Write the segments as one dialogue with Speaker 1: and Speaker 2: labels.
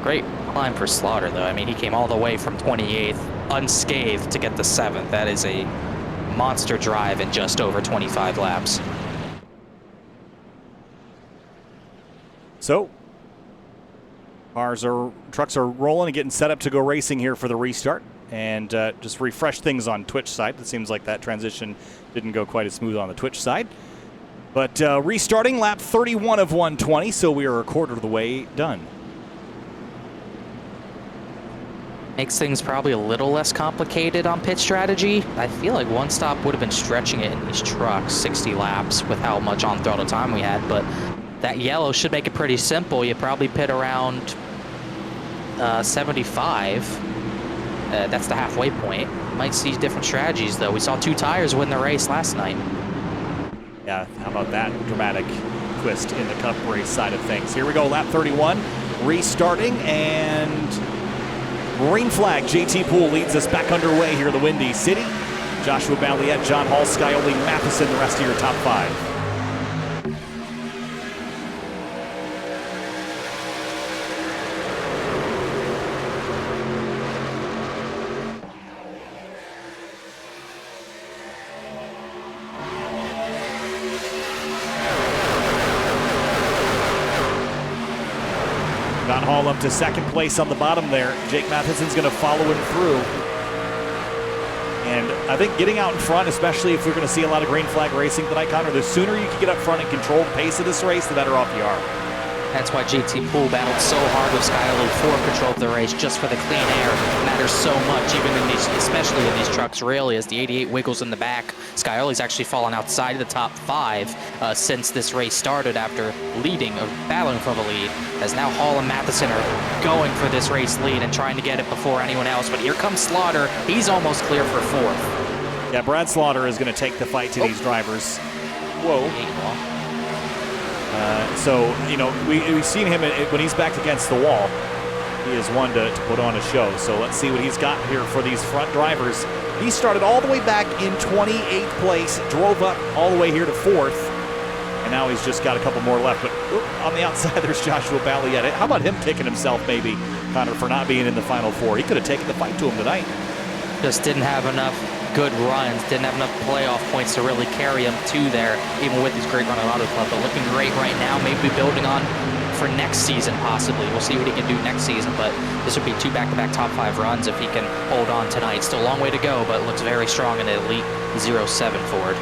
Speaker 1: Great climb for Slaughter, though. I mean, he came all the way from 28th unscathed to get the 7th. That is a monster drive in just over 25 laps.
Speaker 2: So, trucks are rolling and getting set up to go racing here for the restart. And just refresh things on Twitch side. It seems like that transition didn't go quite as smooth on the Twitch side. But restarting lap 31 of 120, so we are a quarter of the way done.
Speaker 1: Makes things probably a little less complicated on pit strategy. I feel like one stop would have been stretching it in these trucks, 60 laps with how much on throttle time we had, but that yellow should make it pretty simple. You probably pit around 75. That's the halfway point. Might see different strategies, though. We saw 2 tires win the race last night.
Speaker 2: Yeah, how about that dramatic twist in the Cup race side of things. Here we go, lap 31, restarting, and green flag. JT Poole leads us back underway here in the Windy City. Joshua Balliet, John Hall, Skyoli, Matheson, the rest of your top 5. John Hall up to second place on the bottom there. Jake Matheson's going to follow him through. And I think getting out in front, especially if we're going to see a lot of green flag racing tonight, Connor, the sooner you can get up front and control the pace of this race, the better off you are.
Speaker 1: That's why JT Poole battled so hard with Skyoli for control of the race, just for the clean air. It matters so much, even in these, especially in these trucks, really, as the 88 wiggles in the back. Skyoli's actually fallen outside of the top 5 since this race started after leading, or battling for the lead, as now Hall and Matheson are going for this race lead and trying to get it before anyone else. But here comes Slaughter. He's almost clear for 4th.
Speaker 2: Yeah, Brad Slaughter is going to take the fight to these drivers. Whoa. So, you know, we've seen him when he's backed against the wall. He is one to put on a show. So let's see what he's got here for these front drivers. He started all the way back in 28th place, drove up all the way here to 4th, and now he's just got a couple more left. But on the outside, there's Joshua Balliet. How about him kicking himself, maybe, Connor, for not being in the Final Four? He could have taken the fight to him tonight.
Speaker 1: Just didn't have enough good runs, didn't have enough playoff points to really carry him to there, even with his great run at Auto Club. But looking great right now, maybe building on for next season, possibly. We'll see what he can do next season, but this would be 2 back-to-back top 5 runs if he can hold on tonight. Still a long way to go, but looks very strong in the Elite 07 Ford.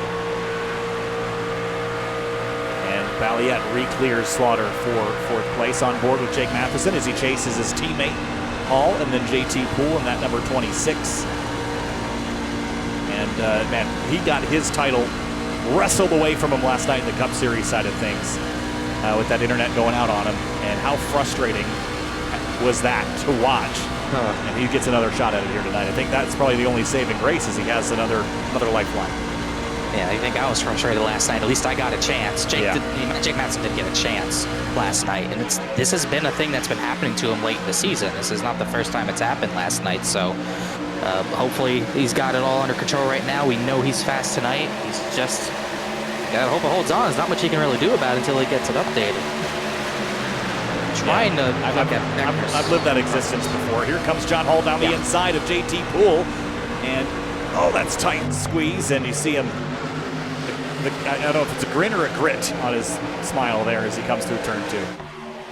Speaker 2: And Balliet re-clears Slaughter for 4th place, on board with Jake Matheson as he chases his teammate Hall, and then JT Poole in that number 26. And man, he got his title wrestled away from him last night in the Cup Series side of things, with that internet going out on him. And how frustrating was that to watch? And he gets another shot at it here tonight. I think that's probably the only saving grace, is he has another lifeline.
Speaker 1: Yeah, I think I was frustrated last night. At least I got a chance. Jake Matheson did get a chance last night, and this has been a thing that's been happening to him late in the season. This is not the first time it's happened last night, so hopefully he's got it all under control right now. We know he's fast tonight. He's just gotta hope it holds on. There's not much he can really do about it until he gets it updated. Trying to look at vectors.
Speaker 2: I've lived that existence before. Here comes John Hall down the inside of JT Poole, and oh, that's tight squeeze, and you see him. I don't know if it's a grin or a grit on his smile there as he comes through turn 2.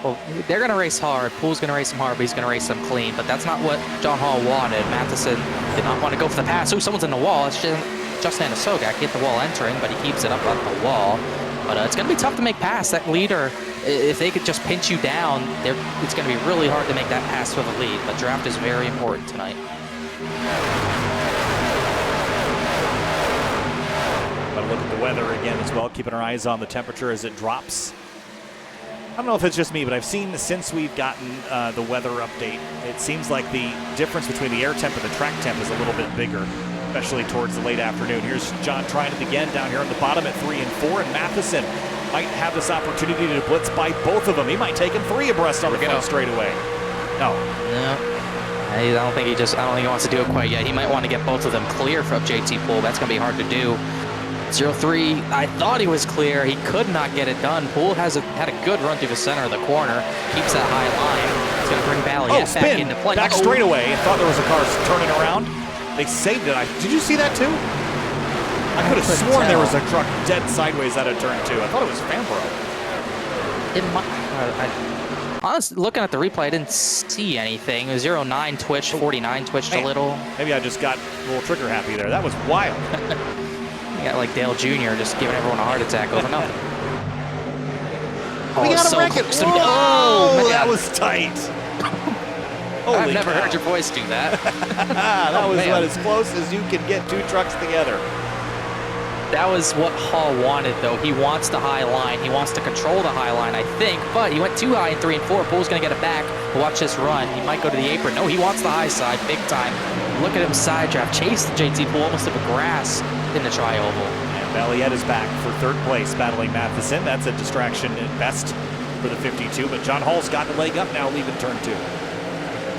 Speaker 1: Well, they're going to race hard. Poole's going to race them hard, but he's going to race them clean. But that's not what John Hall wanted. Matheson did not want to go for the pass. Oh, someone's in the wall. It's Justin Anasogak. Hit the wall entering, but he keeps it up on the wall. But it's going to be tough to make pass. That leader, if they could just pinch you down, it's going to be really hard to make that pass for the lead. But draft is very important tonight.
Speaker 2: But look at the weather again as well, keeping our eyes on the temperature as it drops. I don't know if it's just me, but I've seen since we've gotten the weather update, it seems like the difference between the air temp and the track temp is a little bit bigger, especially towards the late afternoon. Here's John trying it again down here on the bottom at 3 and 4, and Matheson might have this opportunity to blitz by both of them. He might take him 3 abreast on the front straightaway. No.
Speaker 1: I don't think he wants to do it quite yet. He might want to get both of them clear from JT Poole. That's going to be hard to do. 0-3, I thought he was clear. He could not get it done. Poole had a good run through the center of the corner. Keeps that high line. It's going to bring
Speaker 2: No, spin. Back straightaway. I thought there was a car turning around. They saved it. Did you see that too? I could have sworn there was a truck dead sideways out of turn 2. I thought it was Fanbro.
Speaker 1: Honestly, looking at the replay, I didn't see anything. It was 09 twitched, 49 twitched a little.
Speaker 2: Maybe I just got a little trigger happy there. That was wild.
Speaker 1: You got like Dale Jr. just giving everyone a heart attack over nothing.
Speaker 2: We got to wreck it. Whoa, that was tight.
Speaker 1: I've never heard your voice do that.
Speaker 2: That was about as close as you can get 2 trucks together.
Speaker 1: That was what Hall wanted, though. He wants the high line. He wants to control the high line, I think. But he went too high in 3 and 4. Pool's going to get it back. Watch this run. He might go to the apron. No, he wants the high side big time. Look at him side draft. Chase the JT Pool almost to the grass in the tri-oval.
Speaker 2: And Valiette is back for 3rd place, battling Matheson. That's a distraction at best for the 52. But John Hall's got the leg up now, leaving turn 2.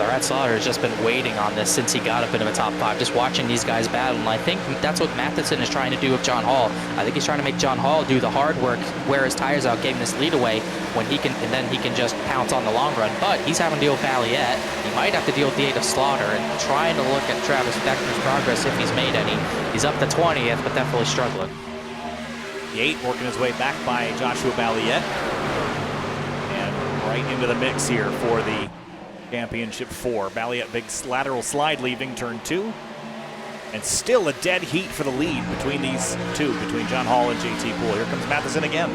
Speaker 1: The Rat Slaughter has just been waiting on this since he got up into the top 5, just watching these guys battle. And I think that's what Matheson is trying to do with John Hall. I think he's trying to make John Hall do the hard work, wear his tires out, getting this lead away when he can, and then he can just pounce on the long run. But he's having to deal with Valiette. He might have to deal with the 8 of Slaughter and trying to look at Travis Beckner's progress if he's made any. He's up to 20th, but definitely struggling.
Speaker 2: The 8 working his way back by Joshua Valiette. And right into the mix here for the Championship 4. Valiette, big lateral slide leaving turn 2. And still a dead heat for the lead between these two, between John Hall and JT Poole. Here comes Matheson again.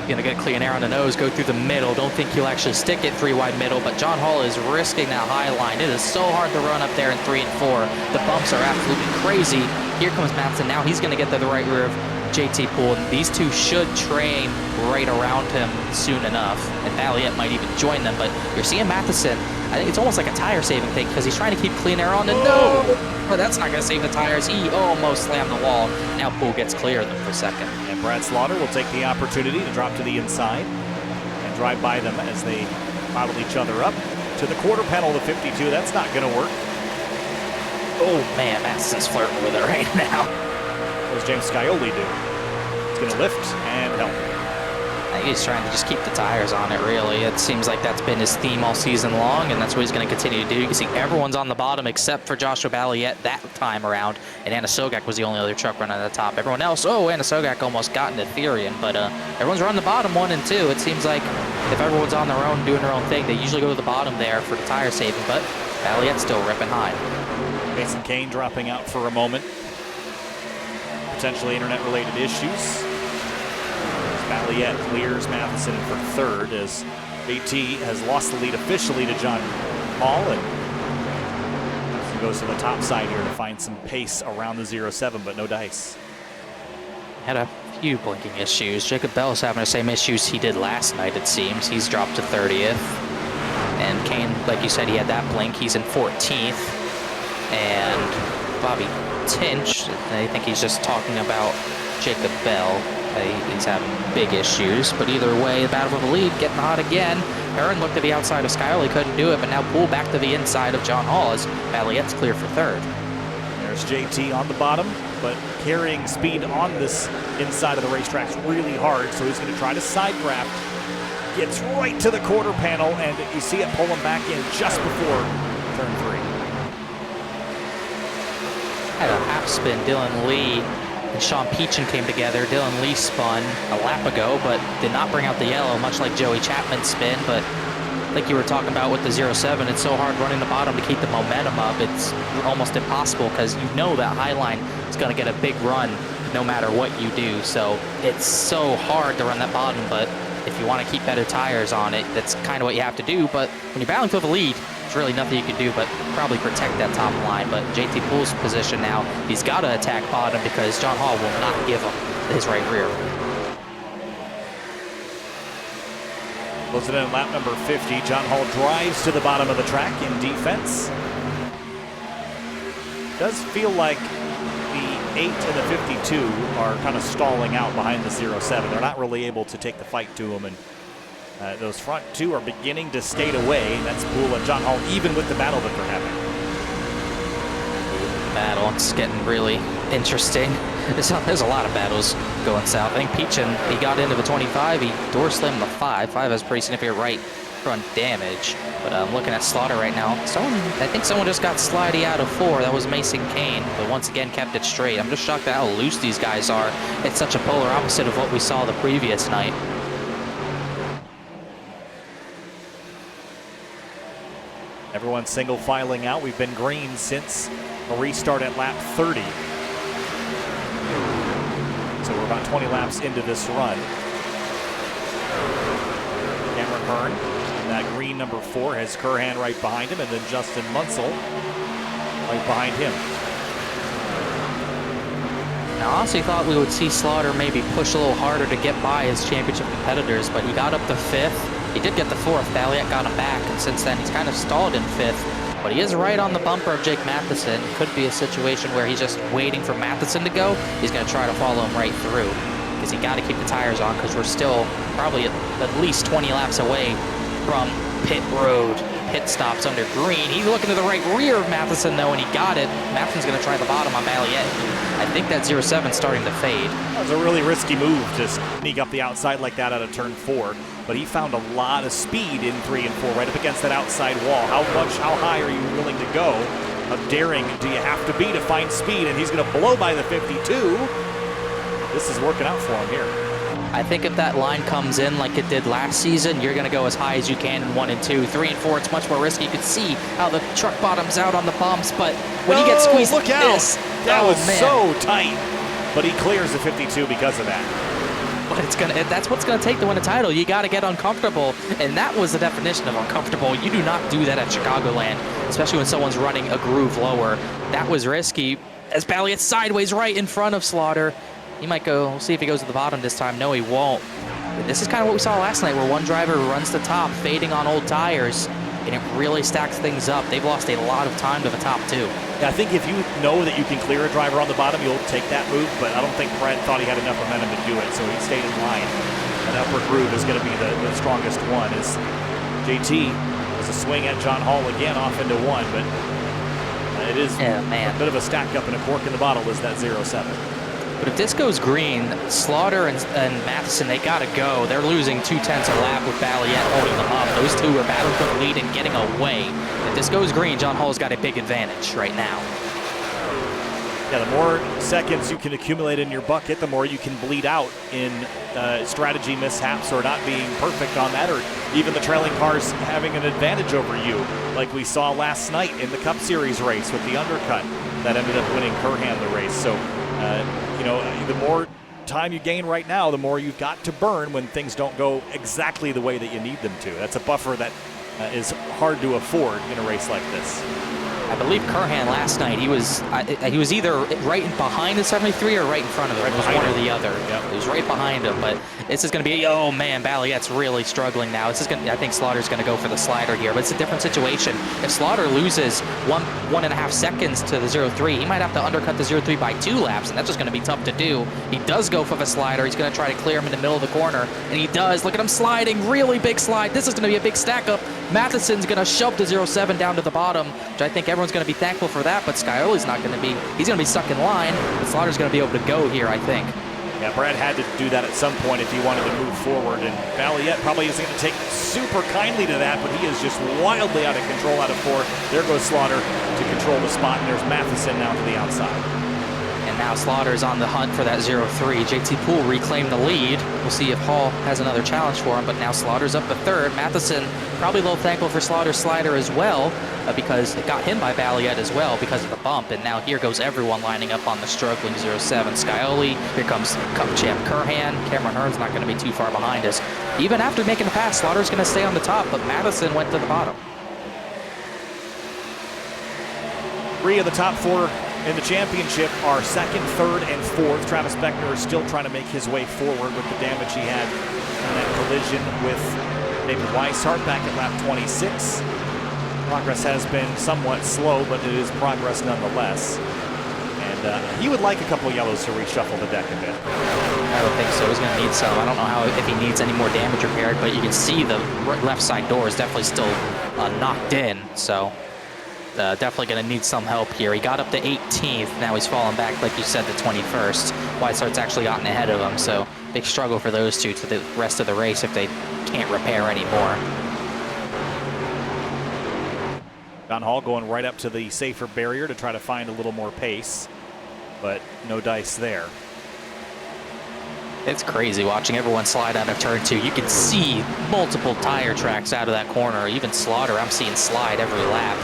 Speaker 1: Gonna get clean air on the nose, go through the middle. Don't think he'll actually stick it 3 wide middle, but John Hall is risking that high line. It is so hard to run up there in 3 and 4. The bumps are absolutely crazy. Here comes Matheson. Now he's gonna get to the right rear of JT Poole, and these two should train right around him soon enough, and Valiette might even join them. But you're seeing Matheson, I think it's almost like a tire saving thing because he's trying to keep clean air on, and no, but that's not going to save the tires. He almost slammed the wall. Now Poole gets clear of them for 2nd.
Speaker 2: And Brad Slaughter will take the opportunity to drop to the inside and drive by them as they bottle each other up to the quarter panel of the 52. That's not going to work.
Speaker 1: Oh man, Matheson's flirting with it right now.
Speaker 2: What does James Scioli do? He's going to lift and help.
Speaker 1: I think he's trying to just keep the tires on it, really. It seems like that's been his theme all season long, and that's what he's going to continue to do. You can see everyone's on the bottom except for Joshua Valiette that time around, and Anna Sogak was the only other truck running at the top. Everyone else, Anna Sogak almost got into Therian, but everyone's running the bottom 1 and 2. It seems like if everyone's on their own, doing their own thing, they usually go to the bottom there for the tire saving, but Valiette's still ripping high.
Speaker 2: Mason Kane dropping out for a moment. Potentially internet-related issues. Valiette clears Matheson for 3rd as JT has lost the lead officially to John Hall, and Matheson goes to the top side here to find some pace around the 07, but no dice.
Speaker 1: Had a few blinking issues. Jacob Bell's having the same issues he did last night, it seems. He's dropped to 30th. And Kane, like you said, he had that blink. He's in 14th. And Bobby Tinch, I think he's just talking about Jacob Bell. He's having big issues, but either way, the battle for the lead, getting hot again. Aaron looked to the outside of Scioli, couldn't do it, but now Poole back to the inside of John Hall as Valiette's clear for 3rd.
Speaker 2: There's JT on the bottom, but carrying speed on this inside of the racetrack's really hard, so he's going to try to side draft. Gets right to the quarter panel, and you see it pull him back in just before turn 3.
Speaker 1: Had a half spin, Dylan Lee and Sean Peachin came together. Dylan Lee spun a lap ago, but did not bring out the yellow, much like Joey Chapman's spin. But like you were talking about with the 07, it's so hard running the bottom to keep the momentum up. It's almost impossible because you know that high line is going to get a big run no matter what you do. So it's so hard to run that bottom, but if you want to keep better tires on it, that's kind of what you have to do. But when you're battling for the lead, there's really nothing you can do but probably protect that top line. But JT Poole's position now, he's got to attack bottom because John Hall will not give him his right rear.
Speaker 2: Closing in lap number 50, John Hall drives to the bottom of the track in defense. Does feel like the 8 and the 52 are kind of stalling out behind the 07. They're not really able to take the fight to him, and those front two are beginning to skate away. That's Poole and John Hall, even with the battle that they're having.
Speaker 1: Battle, it's getting really interesting. There's a lot of battles going south. I think Peachin, he got into the 25, he door slammed the 5. 5 has pretty significant right front damage. But I'm looking at Slaughter right now. I think someone just got slidey out of 4. That was Mason Kane, but once again kept it straight. I'm just shocked at how loose these guys are. It's such a polar opposite of what we saw the previous night.
Speaker 2: Everyone's single filing out. We've been green since a restart at lap 30. So we're about 20 laps into this run. Cameron Hearn in that green number 4 has Curhan right behind him, and then Justin Munsell right behind him.
Speaker 1: Now, I honestly thought we would see Slaughter maybe push a little harder to get by his championship competitors, but he got up to 5th. He did get the 4th. Balliet got him back, and since then he's kind of stalled in 5th. But he is right on the bumper of Jake Matheson. Could be a situation where he's just waiting for Matheson to go. He's going to try to follow him right through, because he got to keep the tires on, because we're still probably at least 20 laps away from pit road. Pit stops under green. He's looking to the right rear of Matheson, though, and he got it. Matheson's going to try the bottom on Balliet. I think that 07's starting to fade.
Speaker 2: That was a really risky move to sneak up the outside like that out of turn 4. But he found a lot of speed in 3 and 4, right up against that outside wall. How high are you willing to go? How daring do you have to be to find speed? And he's going to blow by the 52. This is working out for him here.
Speaker 1: I think if that line comes in like it did last season, you're going to go as high as you can in 1 and 2. 3 and 4, it's much more risky. You can see how the truck bottoms out on the bumps, but when he gets squeezed
Speaker 2: look
Speaker 1: like
Speaker 2: out.
Speaker 1: this,
Speaker 2: that was
Speaker 1: man.
Speaker 2: so tight. But he clears the 52 because of that.
Speaker 1: But that's what's going to take to win a title. You got to get uncomfortable, and that was the definition of uncomfortable. You do not do that at Chicagoland, especially when someone's running a groove lower. That was risky. As Balliet's sideways right in front of Slaughter. He might go, we'll see if he goes to the bottom this time. No, he won't. But this is kind of what we saw last night, where one driver runs the top, fading on old tires, and it really stacks things up. They've lost a lot of time to the top two.
Speaker 2: Yeah, I think if you know that you can clear a driver on the bottom, you'll take that move, but I don't think Brad thought he had enough momentum to do it, so he stayed in line. That upper groove is going to be the strongest one. As JT has a swing at John Hall again off into 1, but it is a bit of a stack up and a cork in the bottle is that 07.
Speaker 1: But if this goes green, Slaughter and Matheson, they got to go. They're losing 2/10 a lap with Balliet holding them up. Those two are battling for the lead and getting away. If this goes green, John Hall's got a big advantage right now.
Speaker 2: Yeah, the more seconds you can accumulate in your bucket, the more you can bleed out in strategy mishaps or not being perfect on that, or even the trailing cars having an advantage over you, like we saw last night in the Cup Series race with the undercut that ended up winning Curhan the race. So, the more time you gain right now, the more you've got to burn when things don't go exactly the way that you need them to. That's a buffer that is hard to afford in a race like this.
Speaker 1: I believe Curhan last night, he was either right behind the 73 or right in front of him. It was one or the other. Yep. He was right behind him, but this is going to be, oh man, Balliet's really struggling now. This is going. I think Slaughter's going to go for the slider here, but it's a different situation. If Slaughter loses 1.5 seconds to the 03, he might have to undercut the 03 by 2 laps, and that's just going to be tough to do. He does go for the slider. He's going to try to clear him in the middle of the corner, and he does. Look at him sliding, really big slide. This is going to be a big stack up. Matheson's going to shove the 07 down to the bottom, which I think everyone's going to be thankful for that, but Scioli's not going to be. He's going to be stuck in line, but Slaughter's going to be able to go here, I think.
Speaker 2: Yeah, Brad had to do that at some point if he wanted to move forward, and Balliet probably isn't going to take super kindly to that, but he is just wildly out of control out of 4. There goes Slaughter to control the spot, and there's Matheson now to the outside.
Speaker 1: And now Slaughter's on the hunt for that 03. JT Poole reclaimed the lead. We'll see if Hall has another challenge for him, but now Slaughter's up to 3rd. Matheson probably a little thankful for Slaughter's slider as well, because it got him by Balliet as well because of the bump. And now here goes everyone lining up on the struggling 07. Scioli, here comes Cup champ Curhan. Cameron Hearn's not going to be too far behind us. Even after making the pass, Slaughter's going to stay on the top, but Matheson went to the bottom.
Speaker 2: 3 of the top 4 in the championship are 2nd, 3rd, and 4th. Travis Beckner is still trying to make his way forward with the damage he had in that collision with David Weishart back at lap 26. Progress has been somewhat slow, but it is progress nonetheless. And he would like a couple of yellows to reshuffle the deck a bit.
Speaker 1: I would think so. He's going to need some. I don't know if he needs any more damage repaired, but you can see the left side door is definitely still knocked in. So definitely going to need some help here. He got up to 18th. Now he's fallen back, like you said, to 21st. Weishart's actually gotten ahead of him. So big struggle for those two to the rest of the race if they can't repair anymore.
Speaker 2: John Hall going right up to the safer barrier to try to find a little more pace, but no dice there.
Speaker 1: It's crazy watching everyone slide out of turn 2. You can see multiple tire tracks out of that corner. Even Slaughter, I'm seeing slide every lap.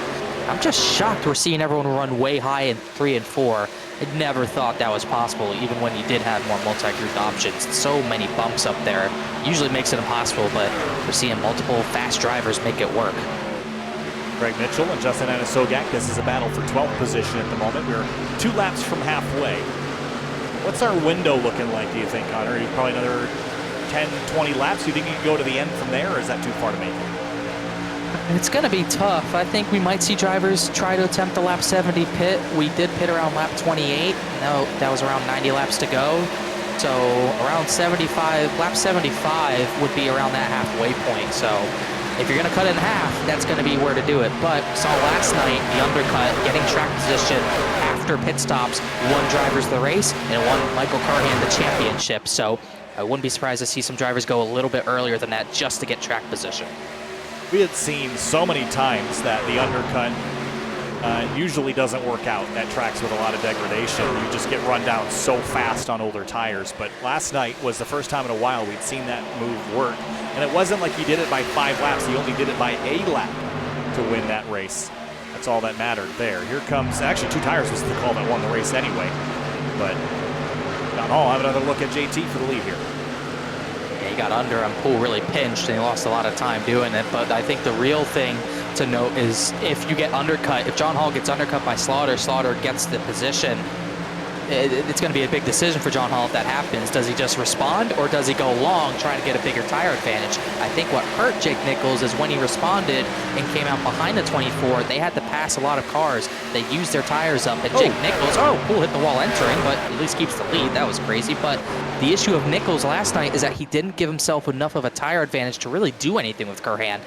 Speaker 1: I'm just shocked we're seeing everyone run way high in 3 and 4. I never thought that was possible, even when you did have more multi-group options. So many bumps up there. Usually makes it impossible, but we're seeing multiple fast drivers make it work.
Speaker 2: Greg Mitchell and Justin Anasogak, this is a battle for 12th position at the moment. We're 2 laps from halfway. What's our window looking like, do you think, Connor? Probably another 10, 20 laps? Do you think you can go to the end from there, or is that too far to make it?
Speaker 1: It's going to be tough. I think we might see drivers try to attempt the lap 70 pit. We did pit around lap 28. No, that was around 90 laps to go. So around 75, lap 75 would be around that halfway point. So if you're going to cut it in half, that's going to be where to do it. But saw last night the undercut, getting track position after pit stops, won drivers the race and won Michael Carhan the championship. So I wouldn't be surprised to see some drivers go a little bit earlier than that just to get track position.
Speaker 2: We had seen so many times that the undercut usually doesn't work out at tracks with a lot of degradation. You just get run down so fast on older tires. But last night was the first time in a while we'd seen that move work. And it wasn't like he did it by 5 laps. He only did it by a lap to win that race. That's all that mattered there. Here comes, actually 2 tires was the call that won the race anyway. But John Hall have another look at JT for the lead here.
Speaker 1: He got under him. Poole really pinched and he lost a lot of time doing it. But I think the real thing to note is if you get undercut, if John Hall gets undercut by Slaughter, Slaughter gets the position, it's going to be a big decision for John Hall if that happens. Does he just respond or does he go long trying to get a bigger tire advantage? I think what hurt Jake Nichols is when he responded and came out behind the 24, they had to pass a lot of cars. They used their tires up and Jake Nichols, Poole hit the wall entering, but at least keeps the lead. That was crazy. But the issue of Nichols last night is that he didn't give himself enough of a tire advantage to really do anything with Carhan.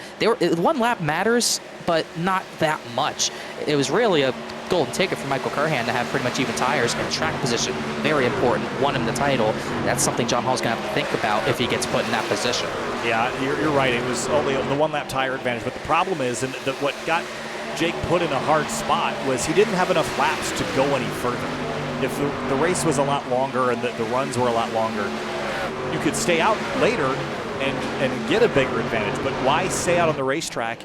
Speaker 1: One lap matters, but not that much. It was really a golden ticket for Michael Carhan to have pretty much even tires and track position. Very important. Won him the title. That's something John Hall's going to have to think about if he gets put in that position. Yeah,
Speaker 2: you're right. It was only the 1 lap tire advantage. But the problem is, and what got Jake put in a hard spot was he didn't have enough laps to go any further. If the race was a lot longer and the runs were a lot longer, you could stay out later and get a bigger advantage. But why stay out on the racetrack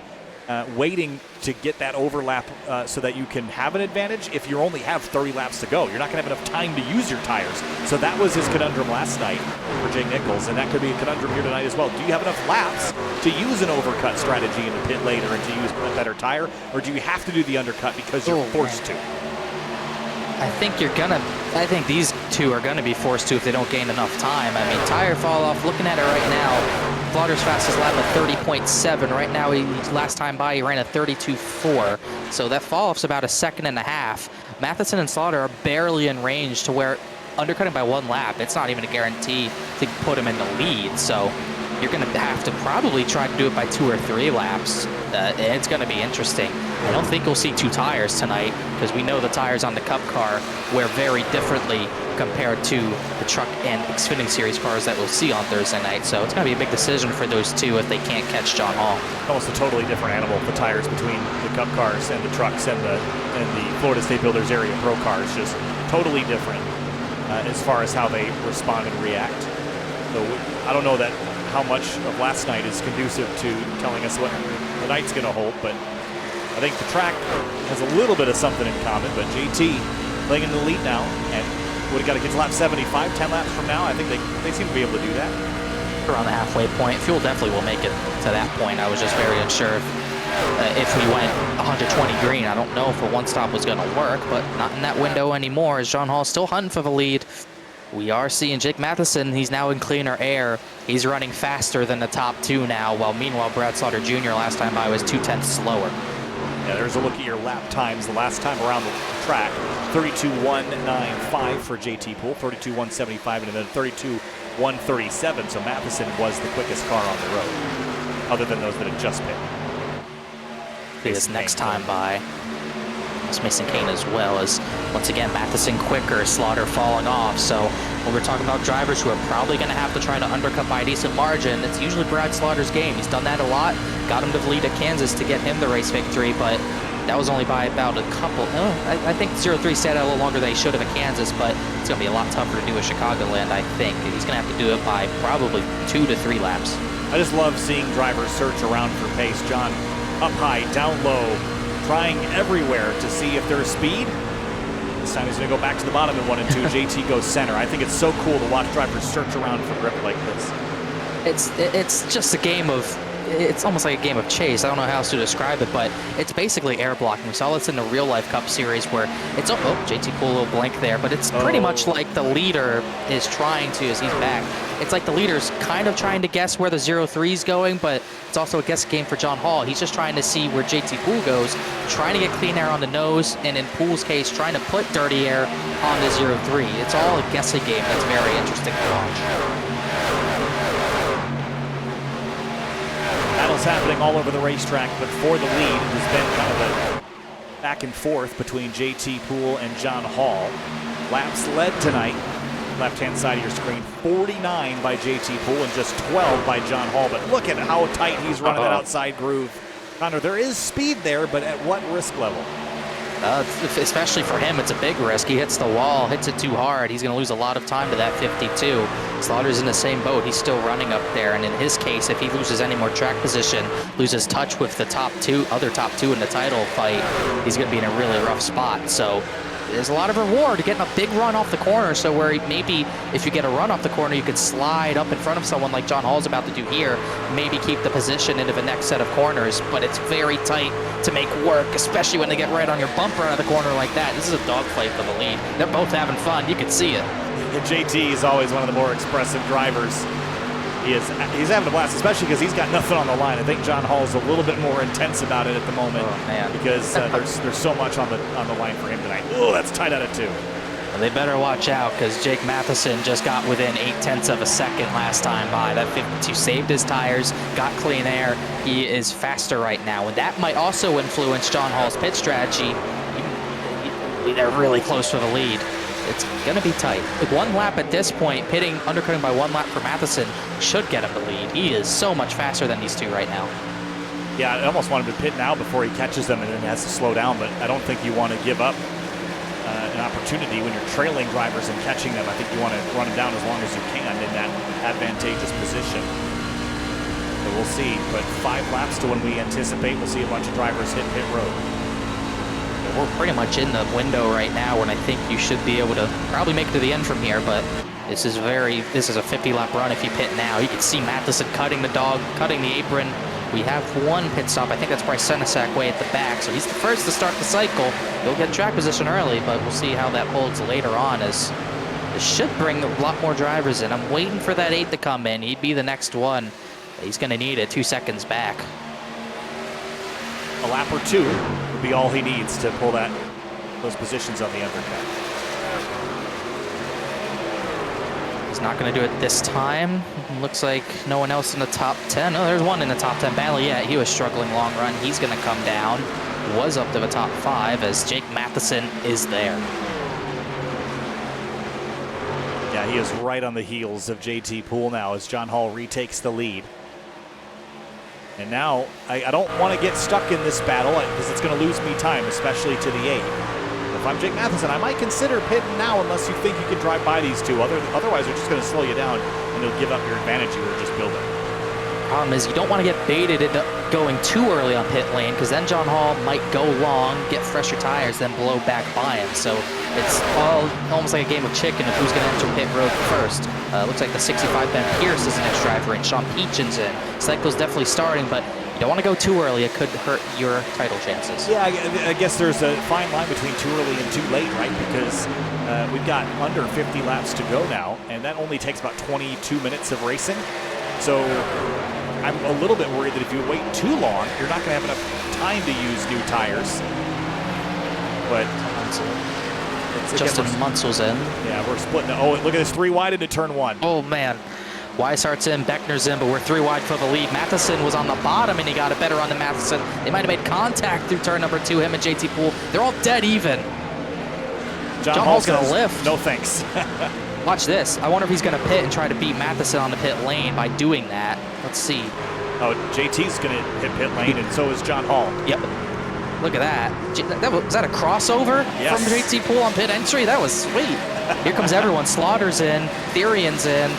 Speaker 2: waiting to get that overlap so that you can have an advantage if you only have 30 laps to go? You're not going to have enough time to use your tires. So that was his conundrum last night for Jake Nichols, and that could be a conundrum here tonight as well. Do you have enough laps to use an overcut strategy in the pit later and to use a better tire, or do you have to do the undercut because you're forced to?
Speaker 1: I think these 2 are gonna be forced to if they don't gain enough time. I mean, tire fall off, looking at it right now, Slaughter's fastest lap at 30.7. Right now, last time by, he ran a 32.4. So that fall off's about 1.5 seconds. Matheson and Slaughter are barely in range to where undercutting by 1 lap, it's not even a guarantee to put him in the lead. So you're gonna have to probably try to do it by 2 or 3 laps. It's gonna be interesting. I don't think we'll see 2 tires tonight because we know the tires on the Cup car wear very differently compared to the truck and Xfinity Series cars that we'll see on Thursday night. So it's going to be a big decision for those 2 if they can't catch John Hall.
Speaker 2: Almost a totally different animal, the tires between the Cup cars and the trucks and the Florida State Builders Area Pro cars. Just totally different as far as how they respond and react. So I don't know that how much of last night is conducive to telling us what the night's going to hold, but I think the track has a little bit of something in common. But JT playing in the lead now, and would have got to get to lap 75, 10 laps from now. I think they seem to be able to do that.
Speaker 1: Around the halfway point, fuel definitely will make it to that point. I was just very unsure if we went 120 green. I don't know if a 1 stop was going to work, but not in that window anymore as John Hall still hunting for the lead. We are seeing Jake Matheson. He's now in cleaner air. He's running faster than the top 2 now, while meanwhile Brad Slaughter Jr. last time by was 0.2 slower.
Speaker 2: Yeah, there's a look at your lap times the last time around the track. 32.195 for JT Poole, 32.175, and then 32.137. So Matheson was the quickest car on the road, other than those that had just picked.
Speaker 1: This next time by. It's Mason Kane as well as, once again, Matheson quicker, Slaughter falling off. So when we're talking about drivers who are probably going to have to try to undercut by a decent margin, it's usually Brad Slaughter's game. He's done that a lot, got him to the lead at Kansas to get him the race victory, but That was only by about a couple. Oh, I think 03 stayed out a little longer than he should have at Kansas, but it's going to be a lot tougher to do at Chicagoland, I think. He's going to have to do it by probably 2 to 3 laps.
Speaker 2: I just love seeing drivers search around for pace. John, up high, down low, trying everywhere to see if there's speed. This time he's going to go back to the bottom in 1 and 2. JT goes center. I think it's so cool to watch drivers search around for grip like this.
Speaker 1: It's just a game of, it's almost like a game of chase. I don't know how else to describe it, but it's basically air blocking. We saw this in the real life Cup series where it's, JT cool little blank there, but it's pretty much like the leader is trying to, as he's back, it's like the leader's kind of trying to guess where the 03 is going, but it's also a guess game for John Hall. He's just trying to see where JT Poole goes, trying to get clean air on the nose, and in Poole's case, trying to put dirty air on the 03. It's all a guessing game that's very interesting to watch.
Speaker 2: Battles happening all over the racetrack, but for the lead, it has been kind of a back and forth between JT Poole and John Hall. Laps led tonight, left-hand side of your screen, 49 by JT Poole and just 12 by John Hall. But look at how tight he's running that outside groove. Connor, there is speed there, but at what risk level?
Speaker 1: Especially for him, it's a big risk. He hits the wall, hits it too hard. He's going to lose a lot of time to that 52. Slaughter's in the same boat. He's still running up there. And in his case, if he loses any more track position, loses touch with the other top two in the title fight, he's going to be in a really rough spot. So there's a lot of reward to getting a big run off the corner. So where maybe if you get a run off the corner, you could slide up in front of someone like John Hall's about to do here, maybe keep the position into the next set of corners. But it's very tight to make work, especially when they get right on your bumper out of the corner like that. This is a dogfight for the lead. They're both having fun. You can see it.
Speaker 2: And JT is always one of the more expressive drivers. He's having a blast, especially because he's got nothing on the line. I think John Hall's a little bit more intense about it at the moment because there's so much on the line for him tonight. Oh, that's tight out of 2.
Speaker 1: Well, they better watch out because Jake Matheson just got within 0.8 of a second last time by. That 52 saved his tires, got clean air. He is faster right now, and that might also influence John Hall's pit strategy. They're really close for the lead. It's going to be tight. With 1 lap at this point, undercutting by 1 lap for Matheson should get him the lead. He is so much faster than these two right now.
Speaker 2: Yeah, I almost want him to pit now before he catches them and then has to slow down, but I don't think you want to give up an opportunity when you're trailing drivers and catching them. I think you want to run them down as long as you can in that advantageous position. So we'll see, but 5 laps to when we anticipate we'll see a bunch of drivers hit pit road.
Speaker 1: We're pretty much in the window right now when I think you should be able to probably make it to the end from here, but this is a 50-lap run if you pit now. You can see Matheson cutting the apron. We have 1 pit stop. I think that's Bryce Senesac way at the back, so he's the first to start the cycle. He'll get track position early, but we'll see how that holds later on, as this should bring a lot more drivers in. I'm waiting for that 8 to come in. He'd be the next one. He's going to need it 2 seconds back.
Speaker 2: A lap or 2 would be all he needs to pull those positions on the undercut.
Speaker 1: He's not going to do it this time. Looks like no one else in the top 10. Oh, there's one in the top 10. Bailliette, he was struggling long run. He's going to come down. Was up to the top 5 as Jake Matheson is there.
Speaker 2: Yeah, he is right on the heels of JT Poole now as John Hall retakes the lead. And now, I don't want to get stuck in this battle because it's going to lose me time, especially to the 8. If I'm Jake Matheson, I might consider pitting now unless you think you can drive by these two. Otherwise, they're just going to slow you down and they'll give up your advantage you were just building.
Speaker 1: Problem is you don't want to get baited into going too early on pit lane because then John Hall might go long, get fresher tires, then blow back by him. So it's almost like a game of chicken of who's going to enter pit road first. Looks like the 65 Ben Pierce is the next driver in. Sean Peachin's in. Cycle's definitely starting, but you don't want to go too early. It could hurt your title chances.
Speaker 2: Yeah, I guess there's a fine line between too early and too late, right? Because we've got under 50 laps to go now, and that only takes about 22 minutes of racing. So I'm a little bit worried that if you wait too long, you're not going to have enough time to use new tires. But
Speaker 1: Justin Munsel's in.
Speaker 2: Yeah, we're splitting. Oh, look at this, 3 wide into turn 1.
Speaker 1: Oh, man. Weishart's in, Beckner's in, but we're 3 wide for the lead. Matheson was on the bottom, and he got it better on the Matheson. They might have made contact through turn number 2, him and JT Poole. They're all dead even. John Hall's going to lift.
Speaker 2: No thanks.
Speaker 1: Watch this. I wonder if he's going to pit and try to beat Matheson on the pit lane by doing that. Let's see.
Speaker 2: Oh, JT's going to hit pit lane, and so is John Hall.
Speaker 1: Yep. Look at that. Was that a crossover
Speaker 2: Yes.
Speaker 1: from JT Poole on pit entry? That was sweet. Here comes everyone. Slaughter's in, Therian's in,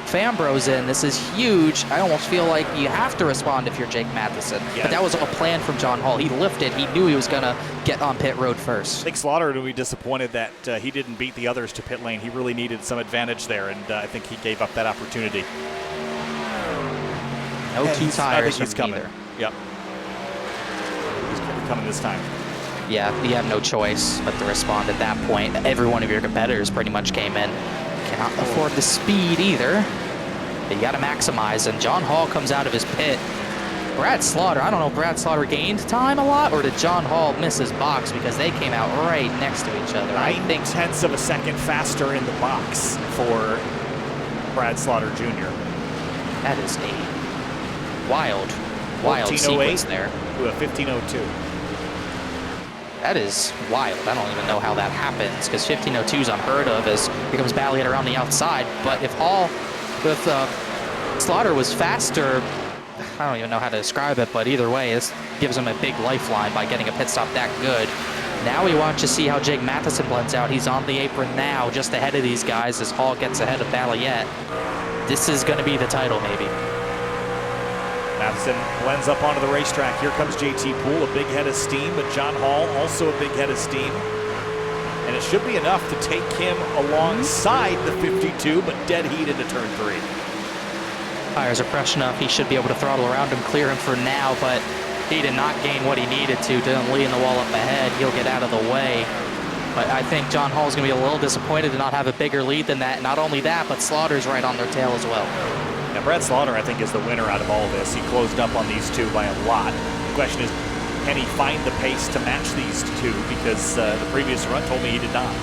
Speaker 1: Fambro's in. This is huge. I almost feel like you have to respond if you're Jake Matheson.
Speaker 2: Yeah.
Speaker 1: But that was a plan from John Hall. He lifted. He knew he was going to get on pit road first.
Speaker 2: I think Slaughter would be disappointed that he didn't beat the others to pit lane. He really needed some advantage there, and I think he gave up that opportunity.
Speaker 1: No two tires
Speaker 2: I think he's
Speaker 1: from
Speaker 2: coming.
Speaker 1: either.
Speaker 2: Yep. He's coming this time.
Speaker 1: Yeah, you have no choice but to respond at that point. Every one of your competitors pretty much came in. Cannot afford the speed either. But you got to maximize, and John Hall comes out of his pit. Brad Slaughter, I don't know if Brad Slaughter gained time a lot, or did John Hall miss his box because they came out right next to each other.
Speaker 2: 9/10 of a second faster in the box for Brad Slaughter Jr.
Speaker 1: That is a wild sequence there.
Speaker 2: To a 15:02.
Speaker 1: That is wild. I don't even know how that happens, because 15:02 is unheard of as here comes Balliet around the outside. But if Slaughter was faster, I don't even know how to describe it, but either way, this gives him a big lifeline by getting a pit stop that good. Now we watch to see how Jake Matheson blends out. He's on the apron now, just ahead of these guys as Hall gets ahead of Balliet. This is going to be the title, maybe.
Speaker 2: Matheson blends up onto the racetrack. Here comes JT Poole, a big head of steam, but John Hall also a big head of steam. And it should be enough to take him alongside the 52, but dead heat into turn 3.
Speaker 1: Tires are fresh enough. He should be able to throttle around him, clear him for now, but he did not gain what he needed to. Didn't lean the wall up ahead. He'll get out of the way. But I think John Hall's going to be a little disappointed to not have a bigger lead than that. Not only that, but Slaughter's right on their tail as well.
Speaker 2: Now, Brad Slaughter, I think, is the winner out of all this. He closed up on these two by a lot. The question is, can he find the pace to match these two? Because the previous run told me he did not.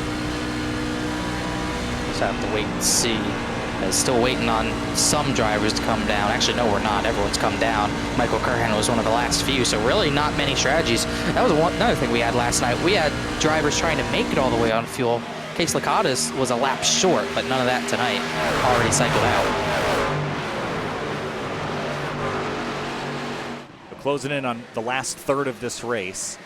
Speaker 1: Just have to wait and see. Still waiting on some drivers to come down. Actually, no, we're not. Everyone's come down. Michael Curhan was one of the last few, so really not many strategies. That was another thing we had last night. We had drivers trying to make it all the way on fuel. Case Lakatos was a lap short, but none of that tonight. Already cycled out.
Speaker 2: Closing in on the last third of this race.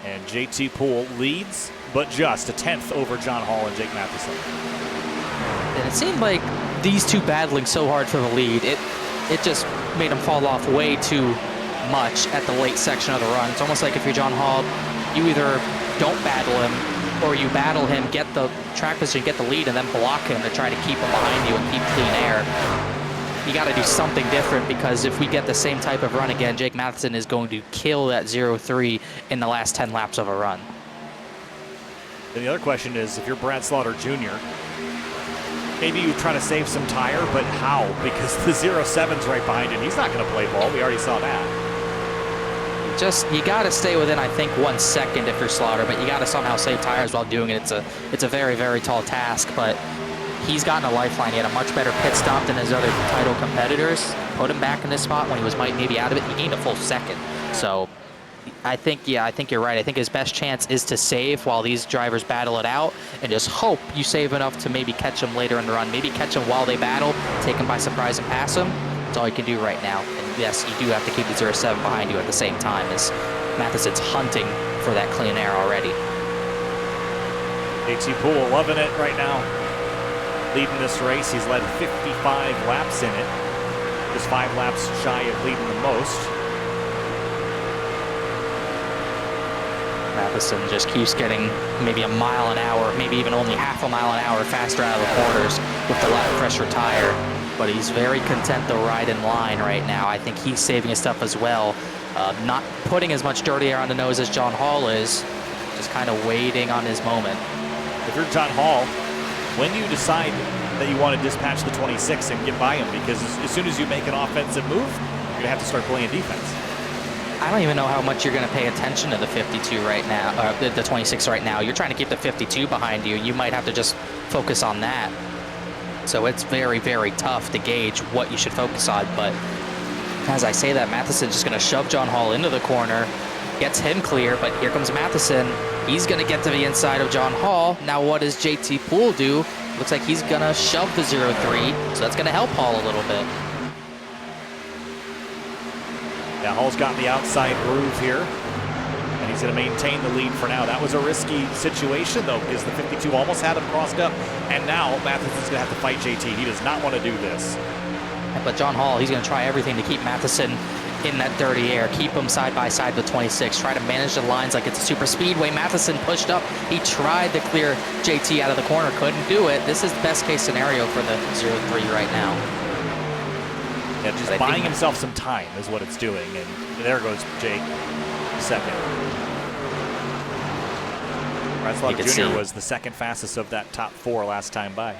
Speaker 2: And JT Poole leads, but just a 10th over John Hall and Jake Matheson.
Speaker 1: And it seemed like these two battling so hard for the lead, it just made them fall off way too much at the late section of the run. It's almost like if you're John Hall, you either don't battle him or you battle him, get the track position, get the lead, and then block him to try to keep him behind you and keep clean air. You got to do something different, because if we get the same type of run again, Jake Matheson is going to kill that 0-3 in the last 10 laps of a run.
Speaker 2: And the other question is, if you're Brad Slaughter Jr., maybe you try to save some tire, but how? Because the 07's right behind him. He's not going to play ball. We already saw that.
Speaker 1: You got to stay within, I think, 1 second if you're Slaughter, but you got to somehow save tires while doing it. It's a very, very tall task, but he's gotten a lifeline. He had a much better pit stop than his other title competitors. Put him back in this spot when he was maybe out of it. He gained a full second. So I think you're right. I think his best chance is to save while these drivers battle it out, and just hope you save enough to maybe catch him later in the run. Maybe catch him while they battle, take him by surprise and pass him. That's all you can do right now. And yes, you do have to keep the 07 behind you at the same time, as Matheson's hunting for that clean air already.
Speaker 2: JT Poole loving it right now. Leading this race, he's led 55 laps in it. Just 5 laps shy of leading the most.
Speaker 1: Matheson just keeps getting maybe a mile an hour, maybe even only half a mile an hour faster out of the corners with the lap fresher tire. But he's very content to ride in line right now. I think he's saving his stuff as well. Not putting as much dirty air on the nose as John Hall is, just kind of waiting on his moment.
Speaker 2: If you're John Hall, when do you decide that you want to dispatch the 26 and get by him? Because as soon as you make an offensive move, you're going to have to start playing defense.
Speaker 1: I don't even know how much you're going to pay attention to the 52 right now, the 26 right now. You're trying to keep the 52 behind you. You might have to just focus on that. So it's very, very tough to gauge what you should focus on. But as I say that, Matheson's just going to shove John Hall into the corner, gets him clear, but here comes Matheson. He's going to get to the inside of John Hall. Now what does JT Poole do? Looks like he's going to shove the 0-3, so that's going to help Hall a little bit.
Speaker 2: Yeah, Hall's got the outside groove here, and he's going to maintain the lead for now. That was a risky situation, though, because the 52 almost had him crossed up, and now Matheson's going to have to fight JT. He does not want to do this.
Speaker 1: But John Hall, he's going to try everything to keep Matheson in that dirty air, keep him side by side with 26, try to manage the lines like it's a super speedway. Matheson pushed up. He tried to clear JT out of the corner, couldn't do it. This is the best case scenario for the 0-3 right now.
Speaker 2: Yeah, just buying himself some time is what it's doing. And there goes Jake, second. Brad Slaughter Jr. was the second fastest of that top 4 last time by.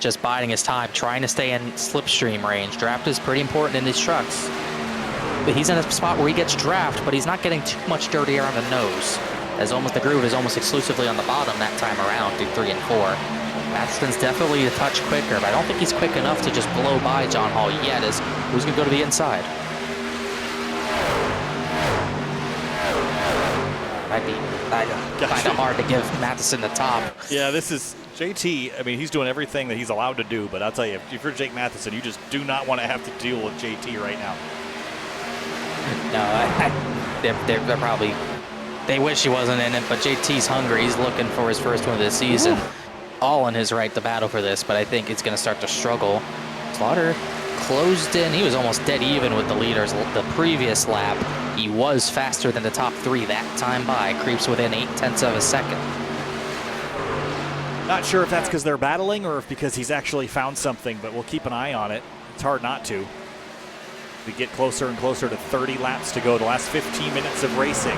Speaker 1: Just biding his time, trying to stay in slipstream range. Draft is pretty important in these trucks. But he's in a spot where he gets draft, but he's not getting too much dirty air on the nose. As almost the groove is almost exclusively on the bottom that time around through 3 and 4. Matheson's definitely a touch quicker, but I don't think he's quick enough to just blow by John Hall yet, as who's going to go to the inside. I find it hard to give Matheson the top.
Speaker 2: Yeah, this is JT. I mean, he's doing everything that he's allowed to do, but I'll tell you, if you're Jake Matheson, you just do not want to have to deal with JT right now.
Speaker 1: No, they're probably, they wish he wasn't in it, but JT's hungry. He's looking for his first one of the season. Ooh. All in his right to battle for this, but I think it's going to start to struggle. Slaughter closed in. He was almost dead even with the leaders the previous lap. He was faster than the top 3 that time by. Creeps within 0.8 of a second.
Speaker 2: Not sure if that's because they're battling or if because he's actually found something, but we'll keep an eye on it. It's hard not to. We get closer and closer to 30 laps to go. The last 15 minutes of racing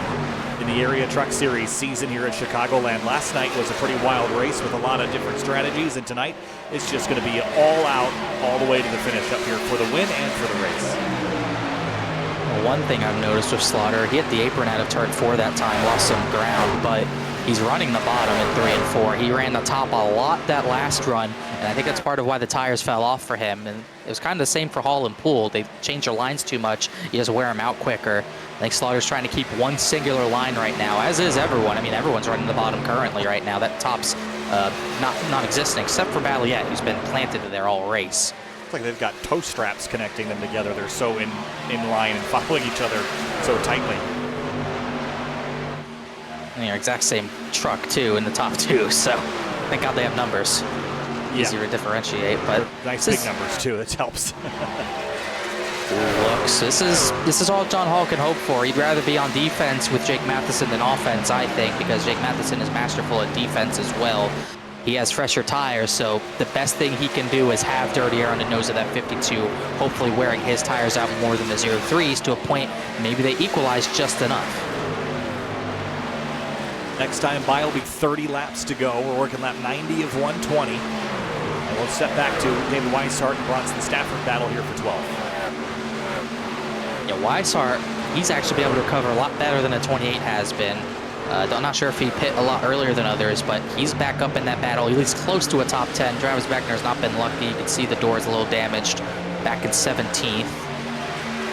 Speaker 2: in the Area Truck Series season here at Chicagoland. Last night was a pretty wild race with a lot of different strategies, and tonight it's just going to be all out, all the way to the finish up here for the win and for the race.
Speaker 1: Well, one thing I've noticed with Slaughter, he hit the apron out of turn 4 that time, lost some ground, but he's running the bottom in 3 and 4. He ran the top a lot that last run, and I think that's part of why the tires fell off for him. And it was kind of the same for Hall and Poole. They change their lines too much. You just wear them out quicker. I think Slaughter's trying to keep one singular line right now, as is everyone. I mean, everyone's running the bottom currently right now. That top's non-existent, except for Balliet, who's been planted there all race.
Speaker 2: It's like they've got toe straps connecting them together. They're so in line and following each other so tightly.
Speaker 1: You know, exact same truck too in the top 2, so thank God they have numbers. Easier to differentiate, but
Speaker 2: nice big numbers too. That helps.
Speaker 1: Looks, this is all John Hall can hope for. He'd rather be on defense with Jake Matheson than offense, I think, because Jake Matheson is masterful at defense as well. He has fresher tires, so the best thing he can do is have dirty air on the nose of that 52, hopefully wearing his tires out more than the 0-3s to a point maybe they equalize just enough.
Speaker 2: Next time by will be 30 laps to go. We're working lap 90 of 120. And we'll step back to David Weishart and Bronson Stafford battle here for 12.
Speaker 1: Yeah, Weishart, he's actually been able to recover a lot better than a 28 has been. I'm not sure if he pit a lot earlier than others, but he's back up in that battle. He's close to a top 10. Travis Beckner's not been lucky. You can see the door's a little damaged. Back in 17th.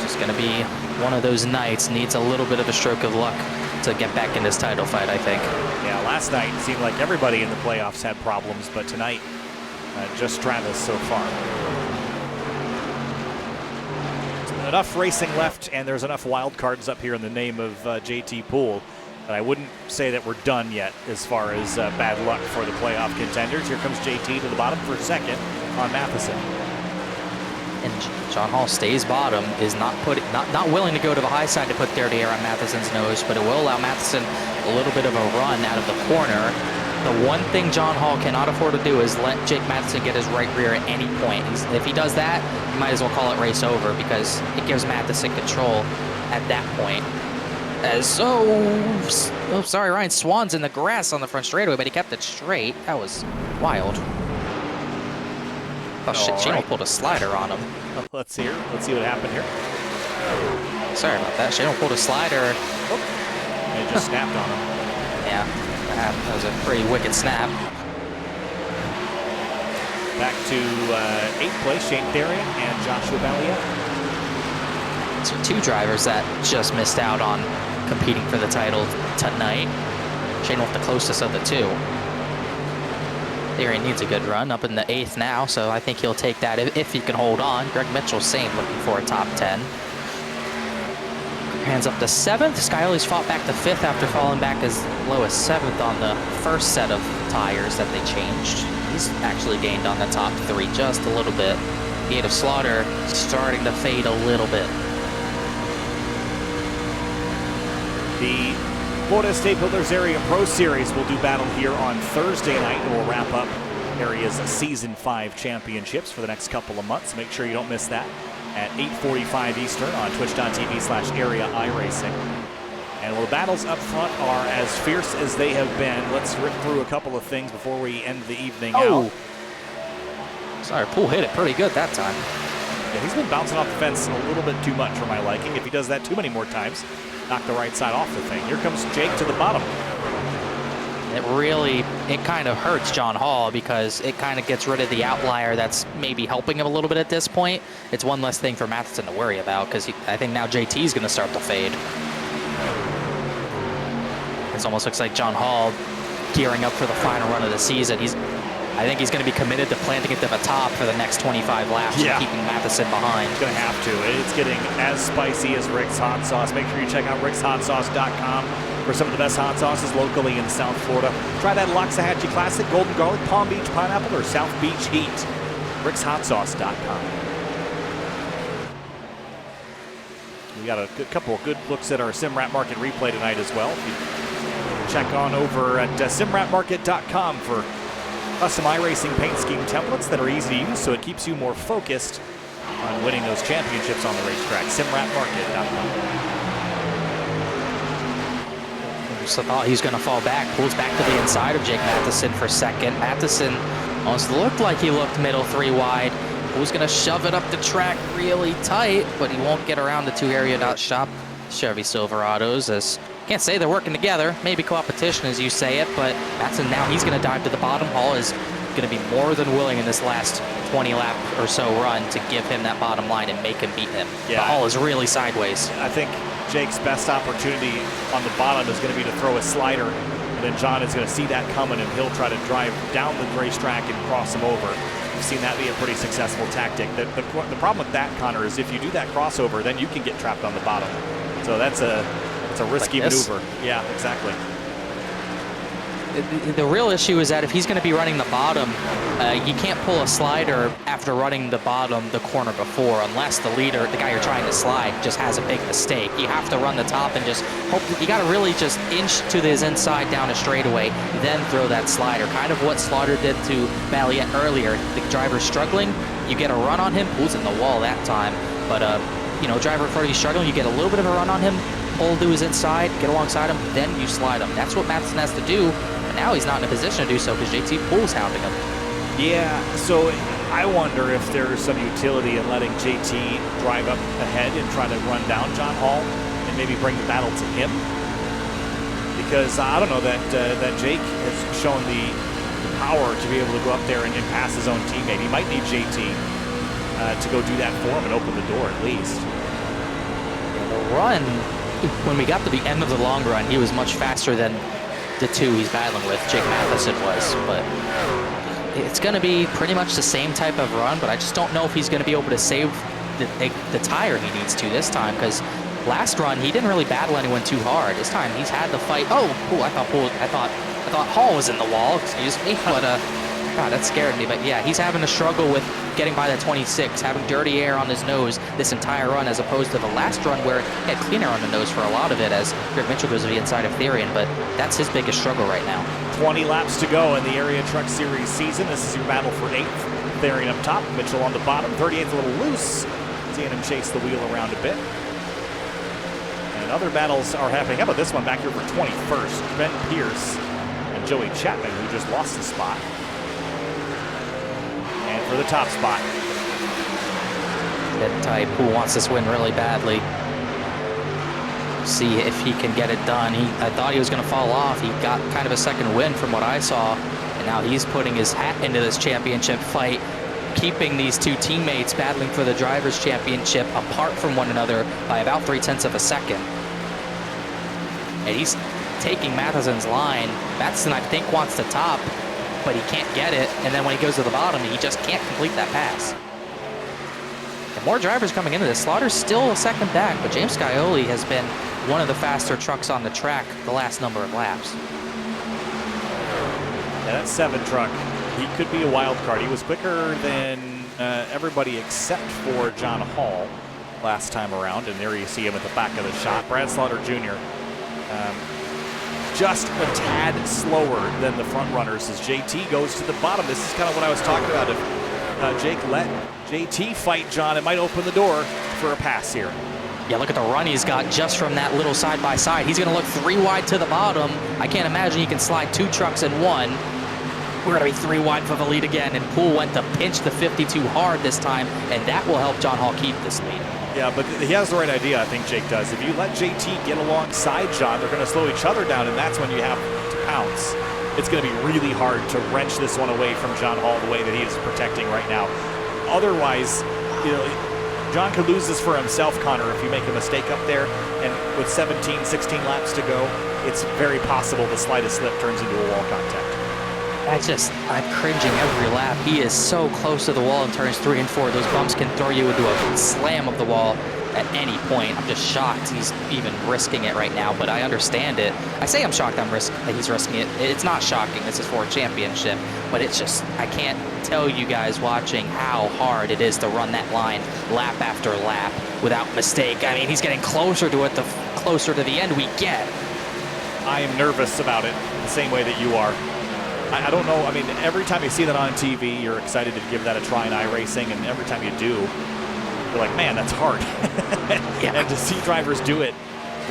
Speaker 1: Just going to be one of those nights. Needs a little bit of a stroke of luck to get back in this title fight, I think.
Speaker 2: Yeah, last night it seemed like everybody in the playoffs had problems, but tonight, just Travis so far. Enough racing left, and there's enough wild cards up here in the name of JT Poole. But I wouldn't say that we're done yet as far as bad luck for the playoff contenders. Here comes JT to the bottom for second on Matheson.
Speaker 1: And John Hall stays bottom, is not willing to go to the high side to put dirty air on Matheson's nose, but it will allow Matheson a little bit of a run out of the corner. The one thing John Hall cannot afford to do is let Jake Matheson get his right rear at any point. If he does that, you might as well call it race over, because it gives Matheson control at that point. Sorry, Ryan Swan's in the grass on the front straightaway, but he kept it straight. That was wild. Oh shit, Shane pulled a slider on him.
Speaker 2: Let's see what happened here.
Speaker 1: Sorry about that. Shane pulled a slider.
Speaker 2: Oh. It just snapped on him.
Speaker 1: Yeah, that was a pretty wicked snap.
Speaker 2: Back to 8th place, Shane Therian and Joshua Balliet.
Speaker 1: So 2 drivers that just missed out on competing for the title tonight. Shane Wolf the closest of the 2. Therian needs a good run, up in the 8th now, so I think he'll take that if he can hold on. Greg Mitchell, same, looking for a top 10. Hands up to 7th. Scioli's fought back to 5th after falling back as low as 7th on the first set of tires that they changed. He's actually gained on the top 3 just a little bit. Gate of Slaughter starting to fade a little bit.
Speaker 2: The Florida State Builders Area Pro Series will do battle here on Thursday night, and we'll wrap up Area's Season 5 championships for the next couple of months. Make sure you don't miss that at 8:45 Eastern on twitch.tv/Area iRacing. And while the battles up front are as fierce as they have been, let's rip through a couple of things before we end the evening out.
Speaker 1: Sorry, Poole hit it pretty good that time.
Speaker 2: Yeah, he's been bouncing off the fence a little bit too much for my liking. If he does that too many more times, knock the right side off the thing. Here comes Jake to the bottom.
Speaker 1: It kind of hurts John Hall because it kind of gets rid of the outlier that's maybe helping him a little bit at this point. It's one less thing for Matheson to worry about because I think now JT's going to start to fade. It almost looks like John Hall gearing up for the final run of the season. I think he's going to be committed to planting it to the top for the next 25 laps and keeping Matheson behind.
Speaker 2: He's going to have to. It's getting as spicy as Rick's Hot Sauce. Make sure you check out rickshotsauce.com for some of the best hot sauces locally in South Florida. Try that Loxahatchee Classic, Golden Garlic, Palm Beach Pineapple, or South Beach Heat. rickshotsauce.com. We got a couple of good looks at our SimRat Market replay tonight as well. Check on over at simratmarket.com for custom iRacing paint scheme templates that are easy to use, so it keeps you more focused on winning those championships on the racetrack. simratmarket.com.
Speaker 1: Just thought he's going to fall back. Pulls back to the inside of Jake Matheson for second. Matheson almost looked like he looked middle 3 wide. Who's going to shove it up the track really tight, but he won't get around the 2 area shop Chevy Silverados. As can't say they're working together, maybe competition as you say it, but Matheson now he's going to dive to the bottom. Hall is going to be more than willing in this last 20 lap or so run to give him that bottom line and make him beat him. Yeah, but Hall is really sideways.
Speaker 2: I think Jake's best opportunity on the bottom is going to be to throw a slider, and then John is going to see that coming and he'll try to drive down the racetrack and cross him over. We've seen that be a pretty successful tactic. The problem with that, Connor, is if you do that crossover, then you can get trapped on the bottom. So that's a risky maneuver. Yeah, exactly.
Speaker 1: The real issue is that if he's going to be running the bottom, you can't pull a slider after running the bottom the corner before, unless the leader, the guy you're trying to slide, just has a big mistake. You have to run the top and just hope that you got to really just inch to his inside down a straightaway, then throw that slider. Kind of what Slaughter did to Valiant earlier. The driver's struggling, you get a run on him, who's in the wall that time, but driver in front of you struggling, you get a little bit of a run on him, pull to his inside, get alongside him, then you slide him. That's what Matheson has to do. But now he's not in a position to do so because JT Poole's hounding him. Yeah,
Speaker 2: so I wonder if there's some utility in letting JT drive up ahead and try to run down John Hall and maybe bring the battle to him. Because I don't know that Jake has shown the power to be able to go up there and pass his own teammate. He might need JT to go do that for him and open the door at least.
Speaker 1: The run, when we got to the end of the long run, he was much faster than the 2 he's battling with. Jake Matheson was, but it's going to be pretty much the same type of run, but I just don't know if he's going to be able to save the tire he needs to this time, because last run he didn't really battle anyone too hard. This time he's had to fight. I thought Hall was in the wall, excuse me, but God, that scared me. But yeah, he's having to struggle with getting by the 26, having dirty air on his nose this entire run, as opposed to the last run where he had clean air on the nose for a lot of it, as Greg Mitchell goes to the inside of Therian. But that's his biggest struggle right now.
Speaker 2: 20 laps to go in the Area Truck Series season. This is your battle for 8th. Therian up top, Mitchell on the bottom. 38th a little loose. Seeing him chase the wheel around a bit. And other battles are happening. How about this one back here for 21st? Ben Pierce and Joey Chapman, who just lost the spot. And for the top spot.
Speaker 1: That type who wants this win really badly. See if he can get it done. I thought he was going to fall off. He got kind of a second win from what I saw. And now he's putting his hat into this championship fight, keeping these 2 teammates battling for the Drivers' Championship apart from one another by about 0.3 of a second. And he's taking Matheson's line. Matheson, I think, wants to top, but he can't get it. And then when he goes to the bottom, he just can't complete that pass. More drivers coming into this. Slaughter's still a second back, but James Scioli has been one of the faster trucks on the track the last number of laps.
Speaker 2: Yeah, that 7 truck, he could be a wild card. He was quicker than everybody except for John Hall last time around, and there you see him at the back of the shot. Brad Slaughter Jr. Just a tad slower than the front runners as JT goes to the bottom. This is kind of what I was talking about. If Jake let JT fight John, it might open the door for a pass here.
Speaker 1: Yeah, look at the run he's got just from that little side-by-side. He's going to look 3 wide to the bottom. I can't imagine he can slide 2 trucks in one. We're going to be 3 wide for the lead again, and Poole went to pinch the 52 hard this time, and that will help John Hall keep this lead.
Speaker 2: Yeah, but he has the right idea, I think Jake does. If you let JT get alongside John, they're going to slow each other down, and that's when you have to pounce. It's going to be really hard to wrench this one away from John Hall the way that he is protecting right now. Otherwise, you know, John could lose this for himself, Connor, if you make a mistake up there. And with 17, 16 laps to go, it's very possible the slightest slip turns into a wall contact.
Speaker 1: I'm cringing every lap. He is so close to the wall in turns 3 and 4. Those bumps can throw you into a slam of the wall at any point. I'm just shocked he's even risking it right now, but I understand it. I say I'm shocked that he's risking it. It's not shocking. This is for a championship, but it's just, I can't tell you guys watching how hard it is to run that line lap after lap without mistake. I mean, he's getting closer to it the closer to the end we get.
Speaker 2: I am nervous about it the same way that you are. I don't know. I mean, every time you see that on TV, you're excited to give that a try in iRacing, and every time you do, you're like, man, that's hard. Yeah. And to see drivers do it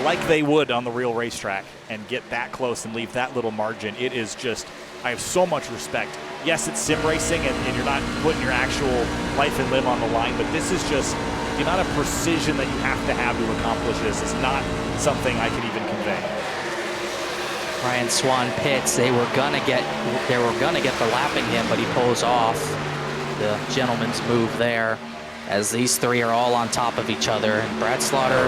Speaker 2: like they would on the real racetrack and get that close and leave that little margin, it is just, I have so much respect. Yes, it's sim racing, and you're not putting your actual life and limb on the line, but this is just the amount of precision that you have to accomplish this is not something I can even convey.
Speaker 1: Ryan Swan pits. They were gonna get the lapping him, but he pulls off the gentleman's move there. As these 3 are all on top of each other, and Brad Slaughter,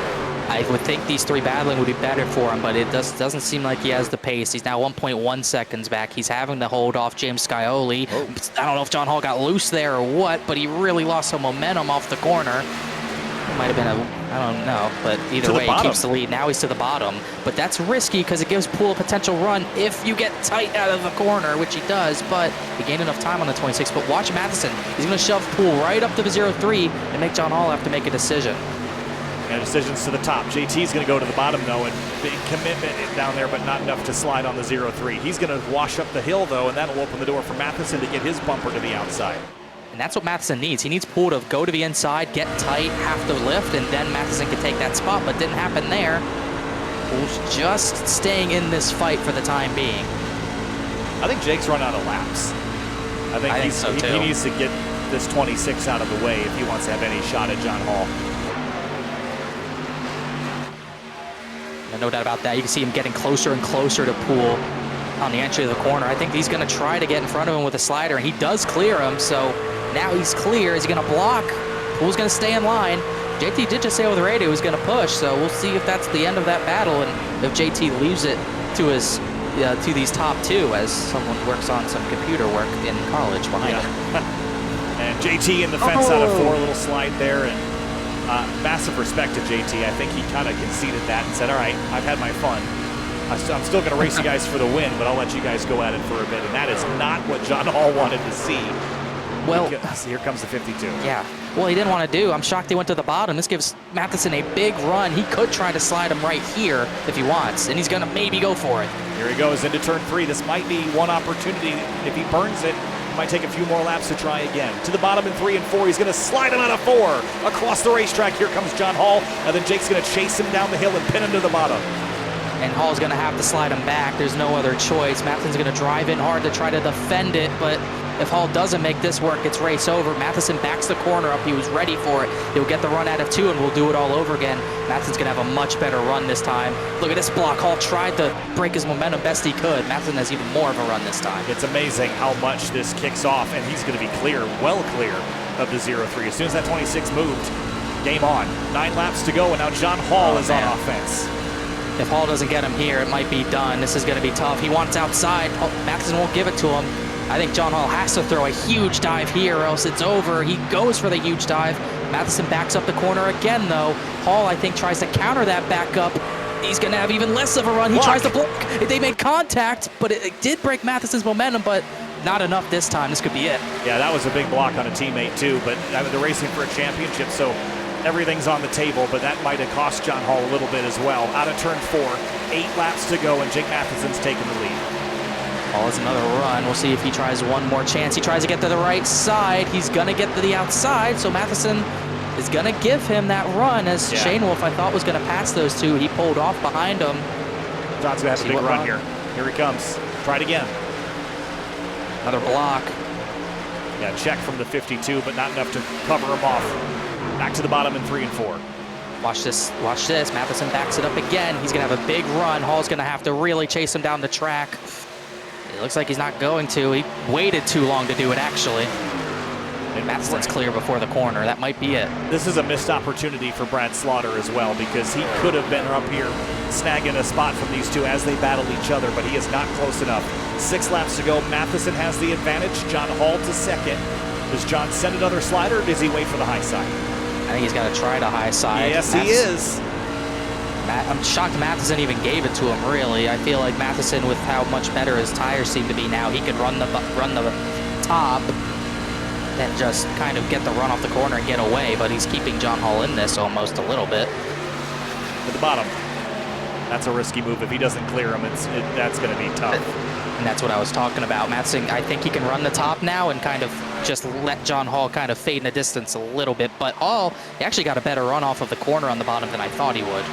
Speaker 1: I would think these 3 battling would be better for him, but it doesn't seem like he has the pace. He's now 1.1 seconds back. He's having to hold off James Scioli. Oh. I don't know if John Hall got loose there or what, but he really lost some momentum off the corner. It might have been I don't know, but either way, he keeps the lead. Now he's to the bottom, but that's risky because it gives Poole a potential run if you get tight out of the corner, which he does, but he gained enough time on the 26. But watch Matheson. He's going to shove Poole right up to the 0-3 and make John Hall have to make a decision.
Speaker 2: And decisions to the top. JT's going to go to the bottom, though, and big commitment down there, but not enough to slide on the 0-3. He's going to wash up the hill, though, and that'll open the door for Matheson to get his bumper to the outside.
Speaker 1: And that's what Matheson needs. He needs Poole to go to the inside, get tight, have to lift, and then Matheson can take that spot, but didn't happen there. Poole's just staying in this fight for the time being.
Speaker 2: I think Jake's run out of laps. I think
Speaker 1: so too.
Speaker 2: He needs to get this 26 out of the way if he wants to have any shot at John Hall.
Speaker 1: No doubt about that. You can see him getting closer and closer to Poole on the entry of the corner. I think he's going to try to get in front of him with a slider, and he does clear him, so now he's clear. Is he going to block? Poole's going to stay in line. JT did just say over the radio he was going to push, so we'll see if that's the end of that battle and if JT leaves it to his to these top 2 as someone works on some computer work in college behind him.
Speaker 2: And JT in the fence out of 4, little slide there, and massive respect to JT. I think he kind of conceded that and said, all right, I've had my fun. I'm still going to race you guys for the win, but I'll let you guys go at it for a bit. And that is not what John Hall wanted to see. Well, here comes the 52.
Speaker 1: Yeah. Well, he didn't want to do. I'm shocked he went to the bottom. This gives Matheson a big run. He could try to slide him right here if he wants, and he's going to maybe go for it.
Speaker 2: Here he goes into turn 3. This might be one opportunity. If he burns it, it might take a few more laps to try again. To the bottom in 3 and 4. He's going to slide him out of 4. Across the racetrack, here comes John Hall, and then Jake's going to chase him down the hill and pin him to the bottom.
Speaker 1: And Hall's going to have to slide him back. There's no other choice. Matheson's going to drive in hard to try to defend it, but if Hall doesn't make this work, it's race over. Matheson backs the corner up. He was ready for it. He'll get the run out of 2, and we'll do it all over again. Matheson's going to have a much better run this time. Look at this block. Hall tried to break his momentum best he could. Matheson has even more of a run this time.
Speaker 2: It's amazing how much this kicks off, and he's going to be clear, well clear of the 0-3. As soon as that 26 moved, game on. 9 laps to go, and now John Hall is on offense.
Speaker 1: If Hall doesn't get him here, it might be done. This is going to be tough. He wants outside. Matheson won't give it to him. I think John Hall has to throw a huge dive here or else it's over. He goes for the huge dive. Matheson backs up the corner again, though. Hall, I think, tries to counter that back up. He's going to have even less of a run. He tries to block. They made contact, but it did break Matheson's momentum, but not enough this time. This could be it.
Speaker 2: Yeah, that was a big block on a teammate, too, but they're racing for a championship, so everything's on the table, but that might have cost John Hall a little bit as well. Out of turn 4, 8 laps to go, and Jake Matheson's taking the lead.
Speaker 1: Hall has another run. We'll see if he tries one more chance. He tries to get to the right side. He's going to get to the outside, so Matheson is going to give him that run as Shane Wolf, I thought, was going to pass those two. He pulled off behind him.
Speaker 2: John's going to have a big run here. Here he comes. Try it again.
Speaker 1: Another block.
Speaker 2: Yeah, check from the 52, but not enough to cover him off. Back to the bottom in 3 and 4.
Speaker 1: Watch this. Watch this. Matheson backs it up again. He's going to have a big run. Hall's going to have to really chase him down the track. It looks like he's not going to. He waited too long to do it, actually. And Matheson's clear before the corner. That might be it.
Speaker 2: This is a missed opportunity for Brad Slaughter as well, because he could have been up here snagging a spot from these two as they battled each other, but he is not close enough. 6 laps to go. Matheson has the advantage. John Hall to second. Does John send another slider, or does he wait for the high side?
Speaker 1: I think he's got to try the high side.
Speaker 2: Yes, he is.
Speaker 1: I'm shocked Matheson even gave it to him, really. I feel like Matheson, with how much better his tires seem to be now, he could run the top and just kind of get the run off the corner and get away, but he's keeping John Hall in this almost a little bit.
Speaker 2: To the bottom. That's a risky move. If he doesn't clear him, that's going to be tough.
Speaker 1: And that's what I was talking about. Matheson, I think he can run the top now and kind of just let John Hall kind of fade in the distance a little bit, but he actually got a better run off of the corner on the bottom than I thought he would.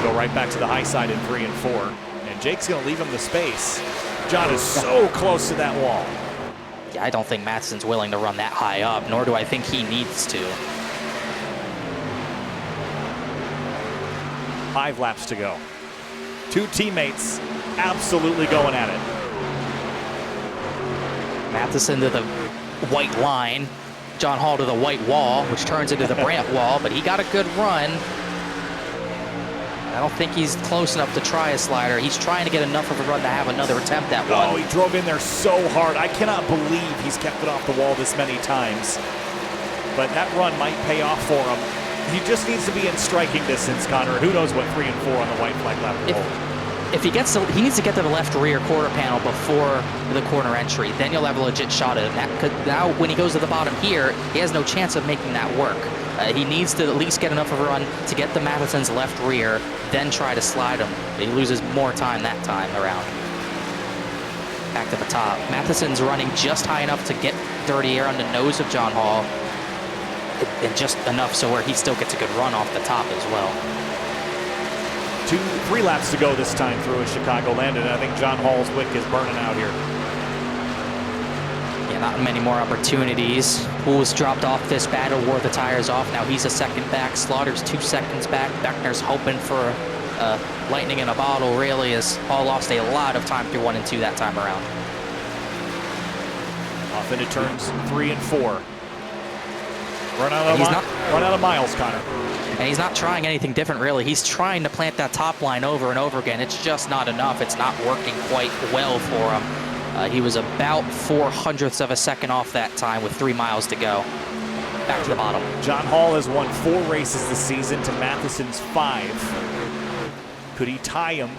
Speaker 2: Go right back to the high side in 3 and 4, and Jake's going to leave him the space. John is so close to that wall.
Speaker 1: Yeah, I don't think Matheson's willing to run that high up, nor do I think he needs to.
Speaker 2: 5 laps to go. 2 teammates absolutely going at it.
Speaker 1: Matheson to the white line, John Hall to the white wall, which turns into the Brandt wall, but he got a good run. I don't think he's close enough to try a slider. He's trying to get enough of a run to have another attempt at one.
Speaker 2: Oh, he drove in there so hard. I cannot believe he's kept it off the wall this many times. But that run might pay off for him. He just needs to be in striking distance, Connor. Who knows what 3 and 4 on the white flag lap will hold.
Speaker 1: If he gets to, he needs to get to the left rear quarter panel before the corner entry. Then you'll have a legit shot at him. Now, when he goes to the bottom here, he has no chance of making that work. He needs to at least get enough of a run to get the Matheson's left rear, then try to slide him. He loses more time that time around. Back to the top. Matheson's running just high enough to get dirty air on the nose of John Hall, and just enough so where he still gets a good run off the top as well.
Speaker 2: 3 laps to go this time through at Chicagoland, and I think John Hall's wick is burning out here.
Speaker 1: Yeah, not many more opportunities. Pools dropped off this battle, wore the tires off. Now he's a second back. Slaughter's 2 seconds back. Beckner's hoping for lightning in a bottle, really, as Hall lost a lot of time through 1 and 2 that time around.
Speaker 2: Off into turns 3 and 4. Run out of miles, Connor.
Speaker 1: And he's not trying anything different, really. He's trying to plant that top line over and over again. It's just not enough. It's not working quite well for him. He was about 0.04 of a second off that time with 3 miles to go. Back to the bottom.
Speaker 2: John Hall has won 4 races this season to Matheson's 5. Could he tie him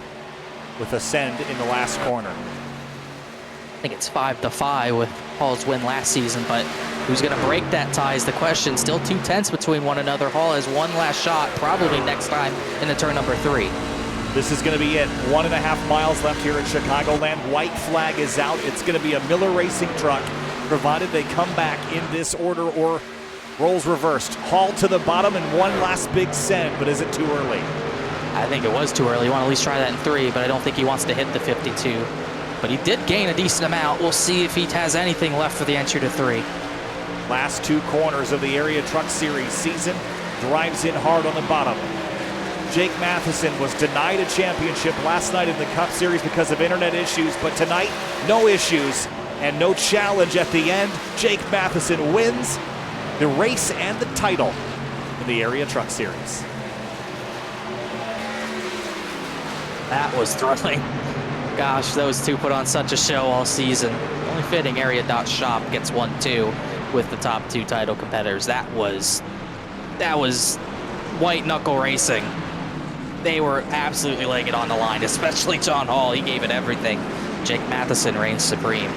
Speaker 2: with a send in the last corner?
Speaker 1: I think it's 5-5 with Hall's win last season, but who's going to break that tie is the question. Still 2/10 between one another. Hall has one last shot, probably next time in the turn number 3.
Speaker 2: This is going to be it. 1.5 miles left here at Chicagoland. White flag is out. It's going to be a Miller Racing truck, provided they come back in this order or roles reversed. Hall to the bottom and one last big send, but is it too early?
Speaker 1: I think it was too early. You want to at least try that in 3, but I don't think he wants to hit the 52. But he did gain a decent amount. We'll see if he has anything left for the entry to 3.
Speaker 2: Last 2 corners of the Area Truck Series season. Drives in hard on the bottom. Jake Matheson was denied a championship last night in the Cup Series because of internet issues, but tonight, no issues and no challenge at the end. Jake Matheson wins the race and the title in the Area Truck Series.
Speaker 1: That was thrilling. Gosh, those two put on such a show all season. Only fitting area dot shop gets 1-2 with the top 2 title competitors. That was white knuckle racing. They were absolutely laying it on the line, especially John Hall. He gave it everything. Jake Matheson reigns supreme.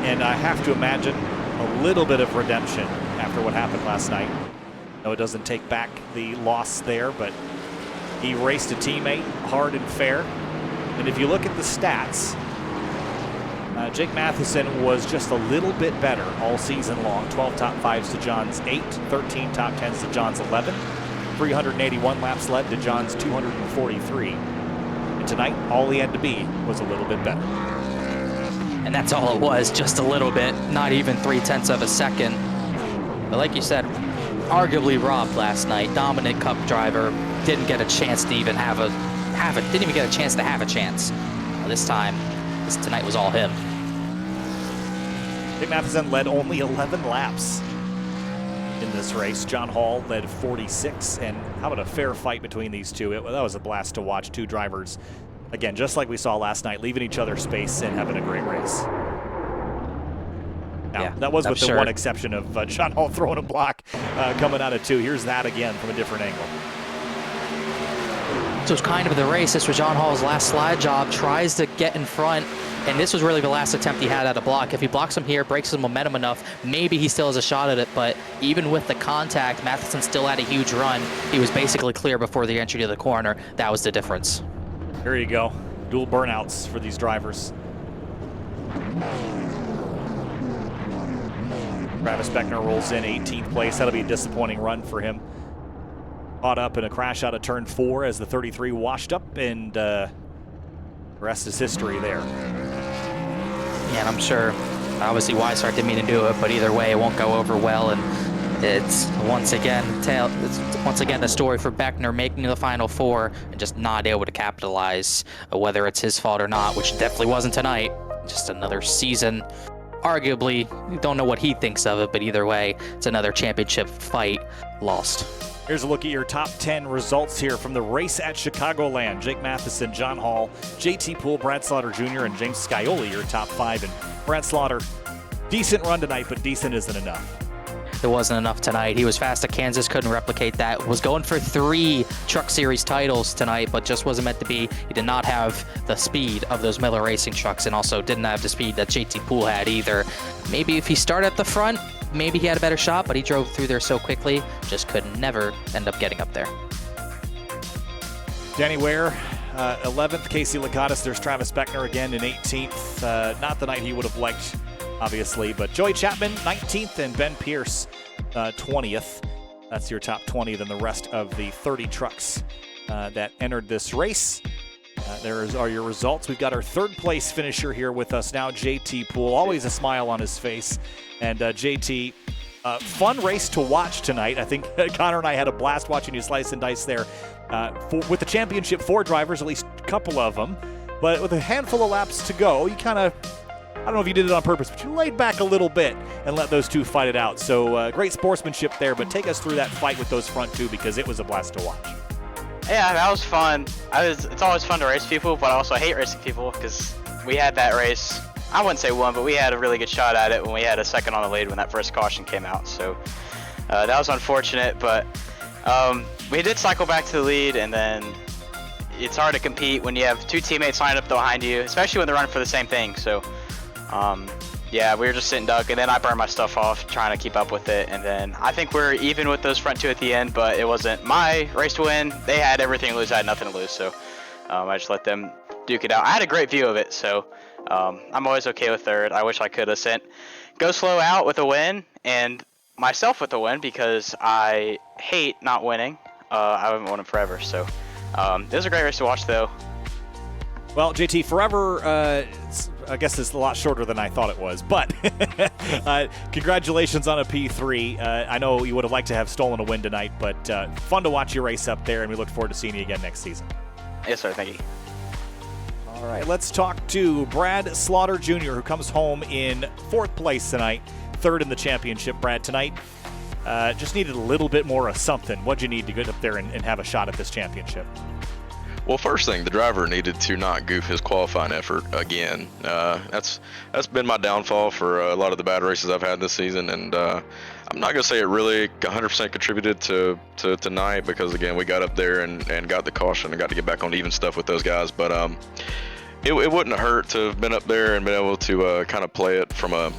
Speaker 2: And I have to imagine a little bit of redemption after what happened last night. No, it doesn't take back the loss there, but he raced a teammate hard and fair. And if you look at the stats, Jake Matheson was just a little bit better all season long. 12 top 5s to John's 8, 13 top 10s to John's 11, 381 laps led to John's 243. And tonight, all he had to be was a little bit better.
Speaker 1: And that's all it was, just a little bit, not even 0.3 of a second. But like you said, arguably robbed last night. Dominant Cup driver, didn't get a chance to even didn't even get a chance to have a chance. Tonight was all him.
Speaker 2: Jake Matheson led only 11 laps in this race. John Hall led 46, and how about a fair fight between these two? That was a blast to watch. Two drivers, again, just like we saw last night, leaving each other space and having a great race. Now,
Speaker 1: yeah,
Speaker 2: that was with the one exception of John Hall throwing a block coming out of 2. Here's that again from a different angle.
Speaker 1: So it's kind of the race. This was John Hall's last slide job, tries to get in front, and this was really the last attempt he had at a block. If he blocks him here, breaks his momentum enough, maybe he still has a shot at it, but even with the contact, Matheson still had a huge run. He was basically clear before the entry to the corner. That was the difference.
Speaker 2: There you go. Dual burnouts for these drivers. Travis Beckner rolls in 18th place. That'll be a disappointing run for him. Caught up in a crash out of turn 4 as the 33 washed up, and the rest is history there.
Speaker 1: Yeah, and I'm sure, obviously, Weishart didn't mean to do it, but either way, it won't go over well, and it's once again the story for Beckner making the Final 4 and just not able to capitalize, whether it's his fault or not, which definitely wasn't tonight. Just another season. Arguably, we don't know what he thinks of it, but either way, it's another championship fight lost.
Speaker 2: Here's a look at your top 10 results here from the race at Chicagoland. Jake Matheson, John Hall, JT Poole, Brad Slaughter Jr., and James Scioli, your top 5. And Brad Slaughter, decent run tonight, but decent isn't enough.
Speaker 1: It wasn't enough tonight. He was fast at Kansas, couldn't replicate that. Was going for 3 Truck Series titles tonight, but just wasn't meant to be. He did not have the speed of those Miller Racing trucks, and also didn't have the speed that JT Poole had either. Maybe if he started at the front, maybe he had a better shot, but he drove through there so quickly, just could never end up getting up there.
Speaker 2: Danny Ware, 11th. Casey Lakatos. There's Travis Beckner again in 18th. Not the night he would have liked, obviously, but Joey Chapman, 19th, and Ben Pierce, 20th. That's your top 20. Then the rest of the 30 trucks that entered this race. There are your results. We've got our 3rd place finisher here with us now, JT Poole. Always a smile on his face. And JT, fun race to watch tonight. I think Connor and I had a blast watching you slice and dice there. With the championship 4 drivers, at least a couple of them. But with a handful of laps to go, you kind of, I don't know if you did it on purpose, but you laid back a little bit and let those two fight it out. So great sportsmanship there, but take us through that fight with those front 2 because it was a blast to watch.
Speaker 3: Yeah, that was fun. It's always fun to race people, but I also hate racing people because we had that race. I wouldn't say won, but we had a really good shot at it when we had a second on the lead when that first caution came out. So that was unfortunate, but we did cycle back to the lead, and then it's hard to compete when you have 2 teammates lined up behind you, especially when they're running for the same thing. So yeah, we were just sitting duck, and then I burned my stuff off trying to keep up with it, and then I think we're even with those front 2 at the end, but it wasn't my race to win. They had everything to lose, I had nothing to lose, so I just let them duke it out. I had a great view of it, so I'm always okay with 3rd. I wish I could have sent Go Slow out with a win and myself with a win because I hate not winning. I haven't won it forever, so it was a great race to watch, though.
Speaker 2: Well, JT, forever, I guess it's a lot shorter than I thought it was, but congratulations on a P3. I know you would have liked to have stolen a win tonight, but fun to watch you race up there, and we look forward to seeing you again next season.
Speaker 3: Yes, sir. Thank you.
Speaker 2: All right, let's talk to Brad Slaughter Jr., who comes home in 4th place tonight, 3rd in the championship. Brad, tonight just needed a little bit more of something. What'd you need to get up there and have a shot at this championship?
Speaker 4: Well, first thing, the driver needed to not goof his qualifying effort again. That's been my downfall for a lot of the bad races I've had this season, and I'm not gonna say it really 100% contributed to tonight, because again, we got up there and got the caution and got to get back on even stuff with those guys. But it wouldn't hurt to have been up there and been able to kind of play it from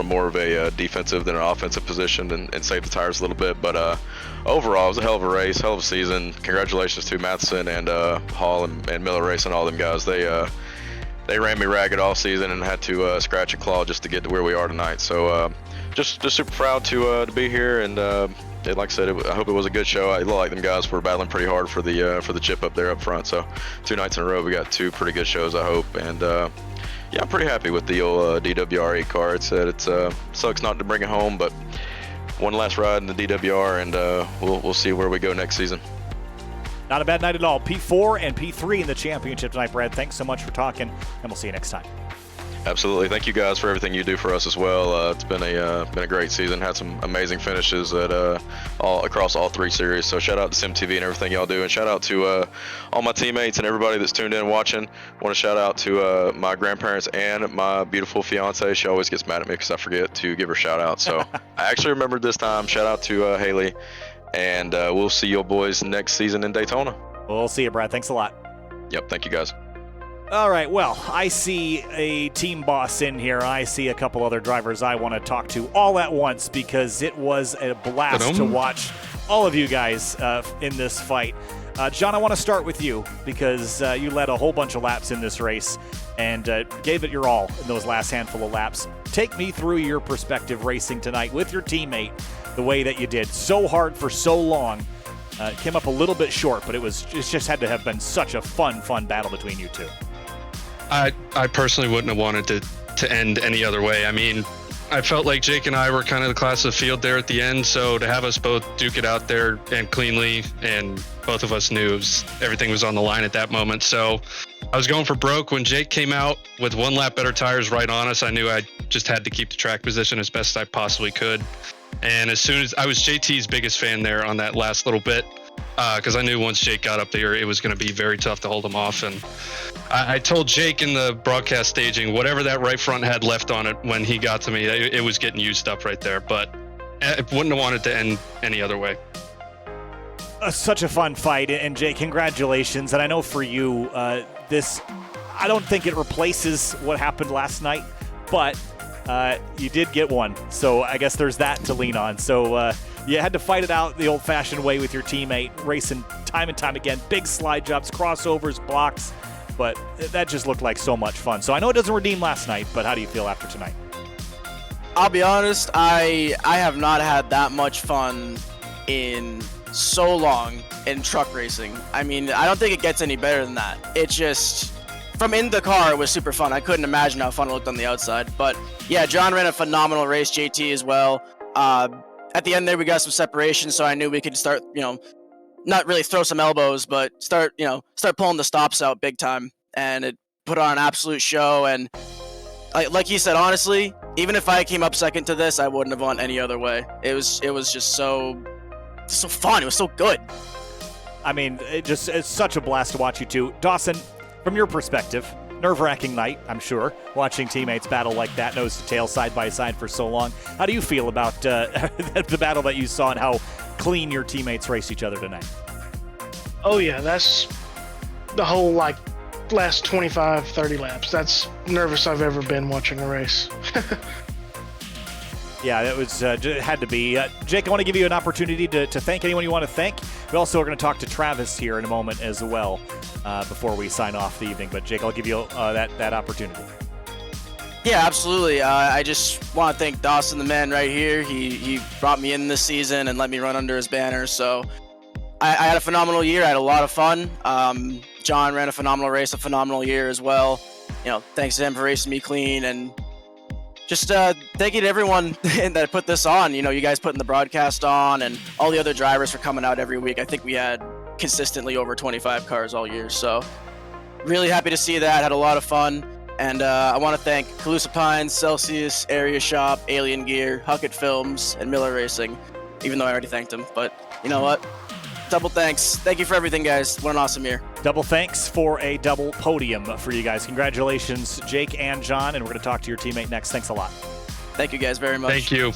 Speaker 4: more of a defensive than an offensive position and save the tires a little bit. But overall, it was a hell of a race, hell of a season. Congratulations to Matheson and Hall and Miller Racing, all them guys. They ran me ragged all season and had to scratch and claw just to get to where we are tonight. So just super proud to be here, and like I said, I hope it was a good show. I like them guys were battling pretty hard for the chip up there up front. So 2 nights in a row, we got 2 pretty good shows, I hope. And yeah, I'm pretty happy with the old DWR 8 car. It sucks not to bring it home, but one last ride in the DWR, and we'll see where we go next season.
Speaker 2: Not a bad night at all. P4 and P3 in the championship tonight, Brad. Thanks so much for talking, and we'll see you next time.
Speaker 4: Absolutely. Thank you guys for everything you do for us as well. It's been a great season. Had some amazing finishes at all across all 3 series. So shout out to SimTV and everything y'all do, and shout out to all my teammates and everybody that's tuned in and watching. Want to shout out to my grandparents and my beautiful fiance. She always gets mad at me because I forget to give her a shout out. So I actually remembered this time. Shout out to Haley, and we'll see you boys next season in Daytona.
Speaker 2: We'll see you, Brad. Thanks a lot.
Speaker 4: Yep. Thank you, guys.
Speaker 2: All right, well, I see a team boss in here. I see a couple other drivers I want to talk to all at once, because it was a blast to watch all of you guys in this fight. John, I want to start with you, because you led a whole bunch of laps in this race and gave it your all in those last handful of laps. Take me through your perspective racing tonight with your teammate the way that you did. So hard for so long. Came up a little bit short, but it just had to have been such a fun battle between you two.
Speaker 5: I personally wouldn't have wanted to end any other way. I mean, I felt like Jake and I were kind of the class of the field there at the end, so to have us both duke it out there and cleanly, and both of us knew everything was on the line at that moment. So I was going for broke when Jake came out with 1 lap better tires right on us. I knew I just had to keep the track position as best I possibly could. And as soon as I was JT's biggest fan there on that last little bit, because I knew once Jake got up there, it was going to be very tough to hold him off. And I told Jake in the broadcast staging, whatever that right front had left on it when he got to me, it was getting used up right there. But I wouldn't have wanted to end any other way.
Speaker 2: Such a fun fight, and Jake, congratulations. And I know for you, this, I don't think it replaces what happened last night, but you did get one. So I guess there's that to lean on. So you had to fight it out the old-fashioned way with your teammate, racing time and time again. Big slide jumps, crossovers, blocks. But that just looked like so much fun. So I know it doesn't redeem last night, but how do you feel after tonight?
Speaker 6: I'll be honest, I have not had that much fun in so long in truck racing. I mean, I don't think it gets any better than that. It just, from in the car, it was super fun. I couldn't imagine how fun it looked on the outside. But yeah, John ran a phenomenal race, JT as well. At the end there, we got some separation, so I knew we could start, not really throw some elbows, but start pulling the stops out big time. And it put on an absolute show. And like he said, honestly, even if I came up second to this, I wouldn't have won any other way. It was just so fun. It was so good.
Speaker 2: I mean, it's such a blast to watch you two. Dawson, from your perspective, nerve-wracking night, I'm sure, watching teammates battle like that, nose to tail, side by side for so long. How do you feel about the battle that you saw and how clean your teammates raced each other tonight?
Speaker 7: Oh yeah, that's the whole last 25, 30 laps. That's nervous I've ever been watching a race.
Speaker 2: Yeah, that was it had to be. Jake, I want to give you an opportunity to thank anyone you want to thank. We also are going to talk to Travis here in a moment as well before we sign off the evening. But Jake, I'll give you that opportunity.
Speaker 6: Yeah, absolutely. I just want to thank Dawson, the man right here. He brought me in this season and let me run under his banner. So I had a phenomenal year. I had a lot of fun. John ran a phenomenal race, a phenomenal year as well. Thanks to him for racing me clean, and just thank you to everyone that put this on. You guys putting the broadcast on, and all the other drivers for coming out every week. I think we had consistently over 25 cars all year. So really happy to see that. Had a lot of fun. And I want to thank Calusa Pines, Celsius, Area Shop, Alien Gear, Huckett Films, and Miller Racing, even though I already thanked them. But you know what? Double thanks. Thank you for everything, guys. What an awesome year.
Speaker 2: Double thanks for a double podium for you guys. Congratulations, Jake and John, and we're going to talk to your teammate next. Thanks a lot.
Speaker 6: Thank you guys very much.
Speaker 5: Thank you.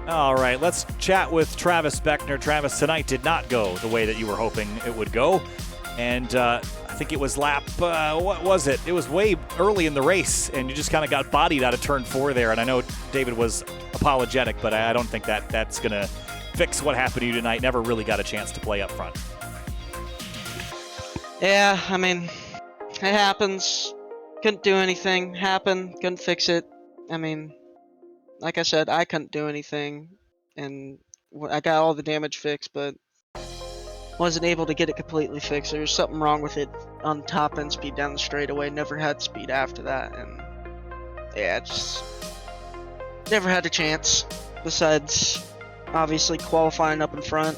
Speaker 2: All right, let's chat with Travis Beckner. Travis, tonight did not go the way that you were hoping it would go. And I think it was lap, what was it? It was way early in the race, and you just kind of got bodied out of turn 4 there. And I know David was apologetic, but I don't think that's going to fix what happened to you tonight. Never really got a chance to play up front.
Speaker 8: Yeah, I mean, it happens. Couldn't do anything. Happened. Couldn't fix it. I mean, like I said, I couldn't do anything, and I got all the damage fixed, but wasn't able to get it completely fixed. There was something wrong with it on top end speed down the straightaway. Never had speed after that, and yeah, just never had a chance. Besides, obviously qualifying up in front.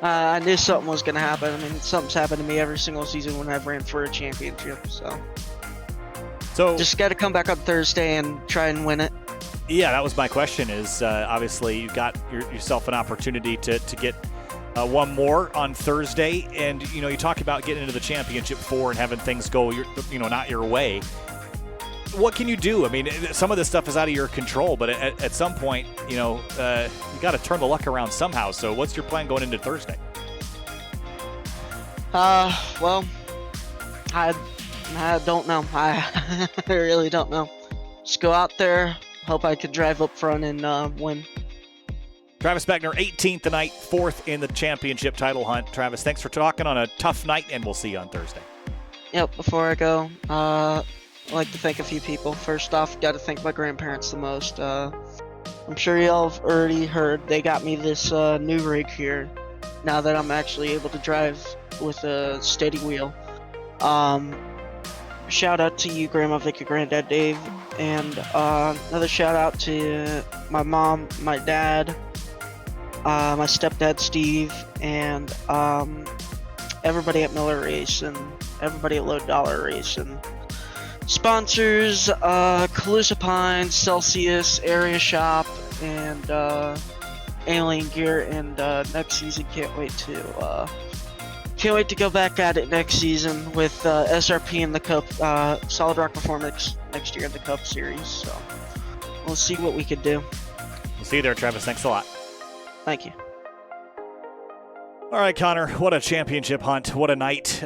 Speaker 8: I knew something was going to happen. I mean, something's happened to me every single season when I've ran for a championship. So just got to come back on Thursday and try and win it.
Speaker 2: Yeah, that was my question. Is obviously you got yourself an opportunity to get one more on Thursday, and you talk about getting into the championship 4 and having things go not your way. What can you do? I mean, some of this stuff is out of your control, but at some point, you got to turn the luck around somehow. So what's your plan going into Thursday?
Speaker 8: Well, I don't know. I really don't know. Just go out there, hope I could drive up front and win.
Speaker 2: Travis Beckner, 18th tonight, 4th in the championship title hunt. Travis, thanks for talking on a tough night, and we'll see you on Thursday.
Speaker 8: Yep, before I go, I'd like to thank a few people. First off, got to thank my grandparents the most. I'm sure y'all have already heard they got me this new rig here now that I'm actually able to drive with a steady wheel. Shout out to you, Grandma Vicky, Granddad Dave, and another shout out to my mom, my dad, my stepdad Steve, and everybody at Miller Race and everybody at Low Dollar Race and sponsors, Calusa Pines, Celsius, Area Shop, and Alien Gear. And next season, can't wait to go back at it next season with SRP in the Cup, Solid Rock Performance next year in the Cup Series. So we'll see what we can do.
Speaker 2: We'll see you there, Travis. Thanks a lot.
Speaker 8: Thank you.
Speaker 2: All right, Connor, what a championship hunt. What a night.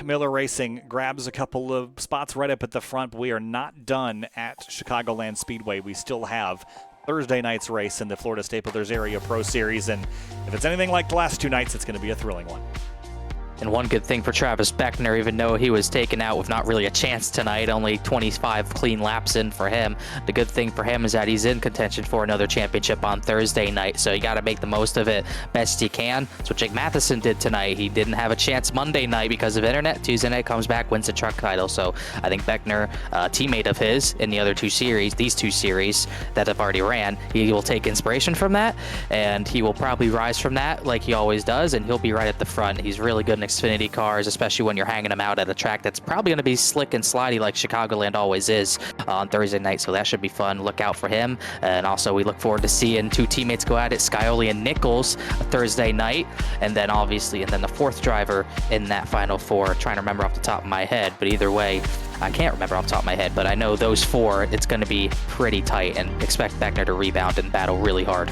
Speaker 2: Miller Racing grabs a couple of spots right up at the front, but we are not done at Chicagoland Speedway. We still have Thursday night's race in the Florida Staplers Area Pro Series, and if it's anything like the last 2 nights, it's going to be a thrilling one.
Speaker 1: And one good thing for Travis Beckner, even though he was taken out with not really a chance tonight, only 25 clean laps in for him, the good thing for him is that he's in contention for another championship on Thursday night, so you got to make the most of it best you can. That's what Jake Matheson did tonight. He didn't have a chance Monday night because of internet. Tuesday night comes back, wins the truck title, so I think Beckner, teammate of his in the other 2 series, these 2 series that have already ran, he will take inspiration from that, and he will probably rise from that like he always does, and he'll be right at the front. He's really good in Xfinity cars, especially when you're hanging them out at a track that's probably going to be slick and slidey like Chicagoland always is on Thursday night, so that should be fun. Look out for him. And also we look forward to seeing 2 teammates go at it, Scioli and Nichols, Thursday night, and then obviously the 4th driver in that final 4. Trying to remember off the top of my head, but either way, I can't remember off the top of my head, but I know those 4, it's going to be pretty tight, and expect Beckner to rebound and battle really hard.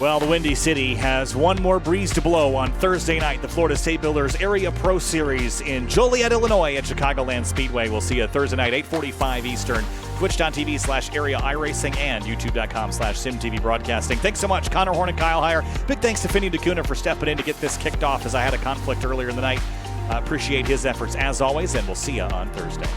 Speaker 2: Well, the Windy City has one more breeze to blow on Thursday night. The Florida State Builders Area Pro Series in Joliet, Illinois at Chicagoland Speedway. We'll see you Thursday night, 8:45 Eastern, twitch.tv/area iRacing and youtube.com/SimTV Broadcasting. Thanks so much, Connor Horn and Kyle Heyer. Big thanks to Finney DeCuna for stepping in to get this kicked off as I had a conflict earlier in the night. Appreciate his efforts as always, and we'll see you on Thursday.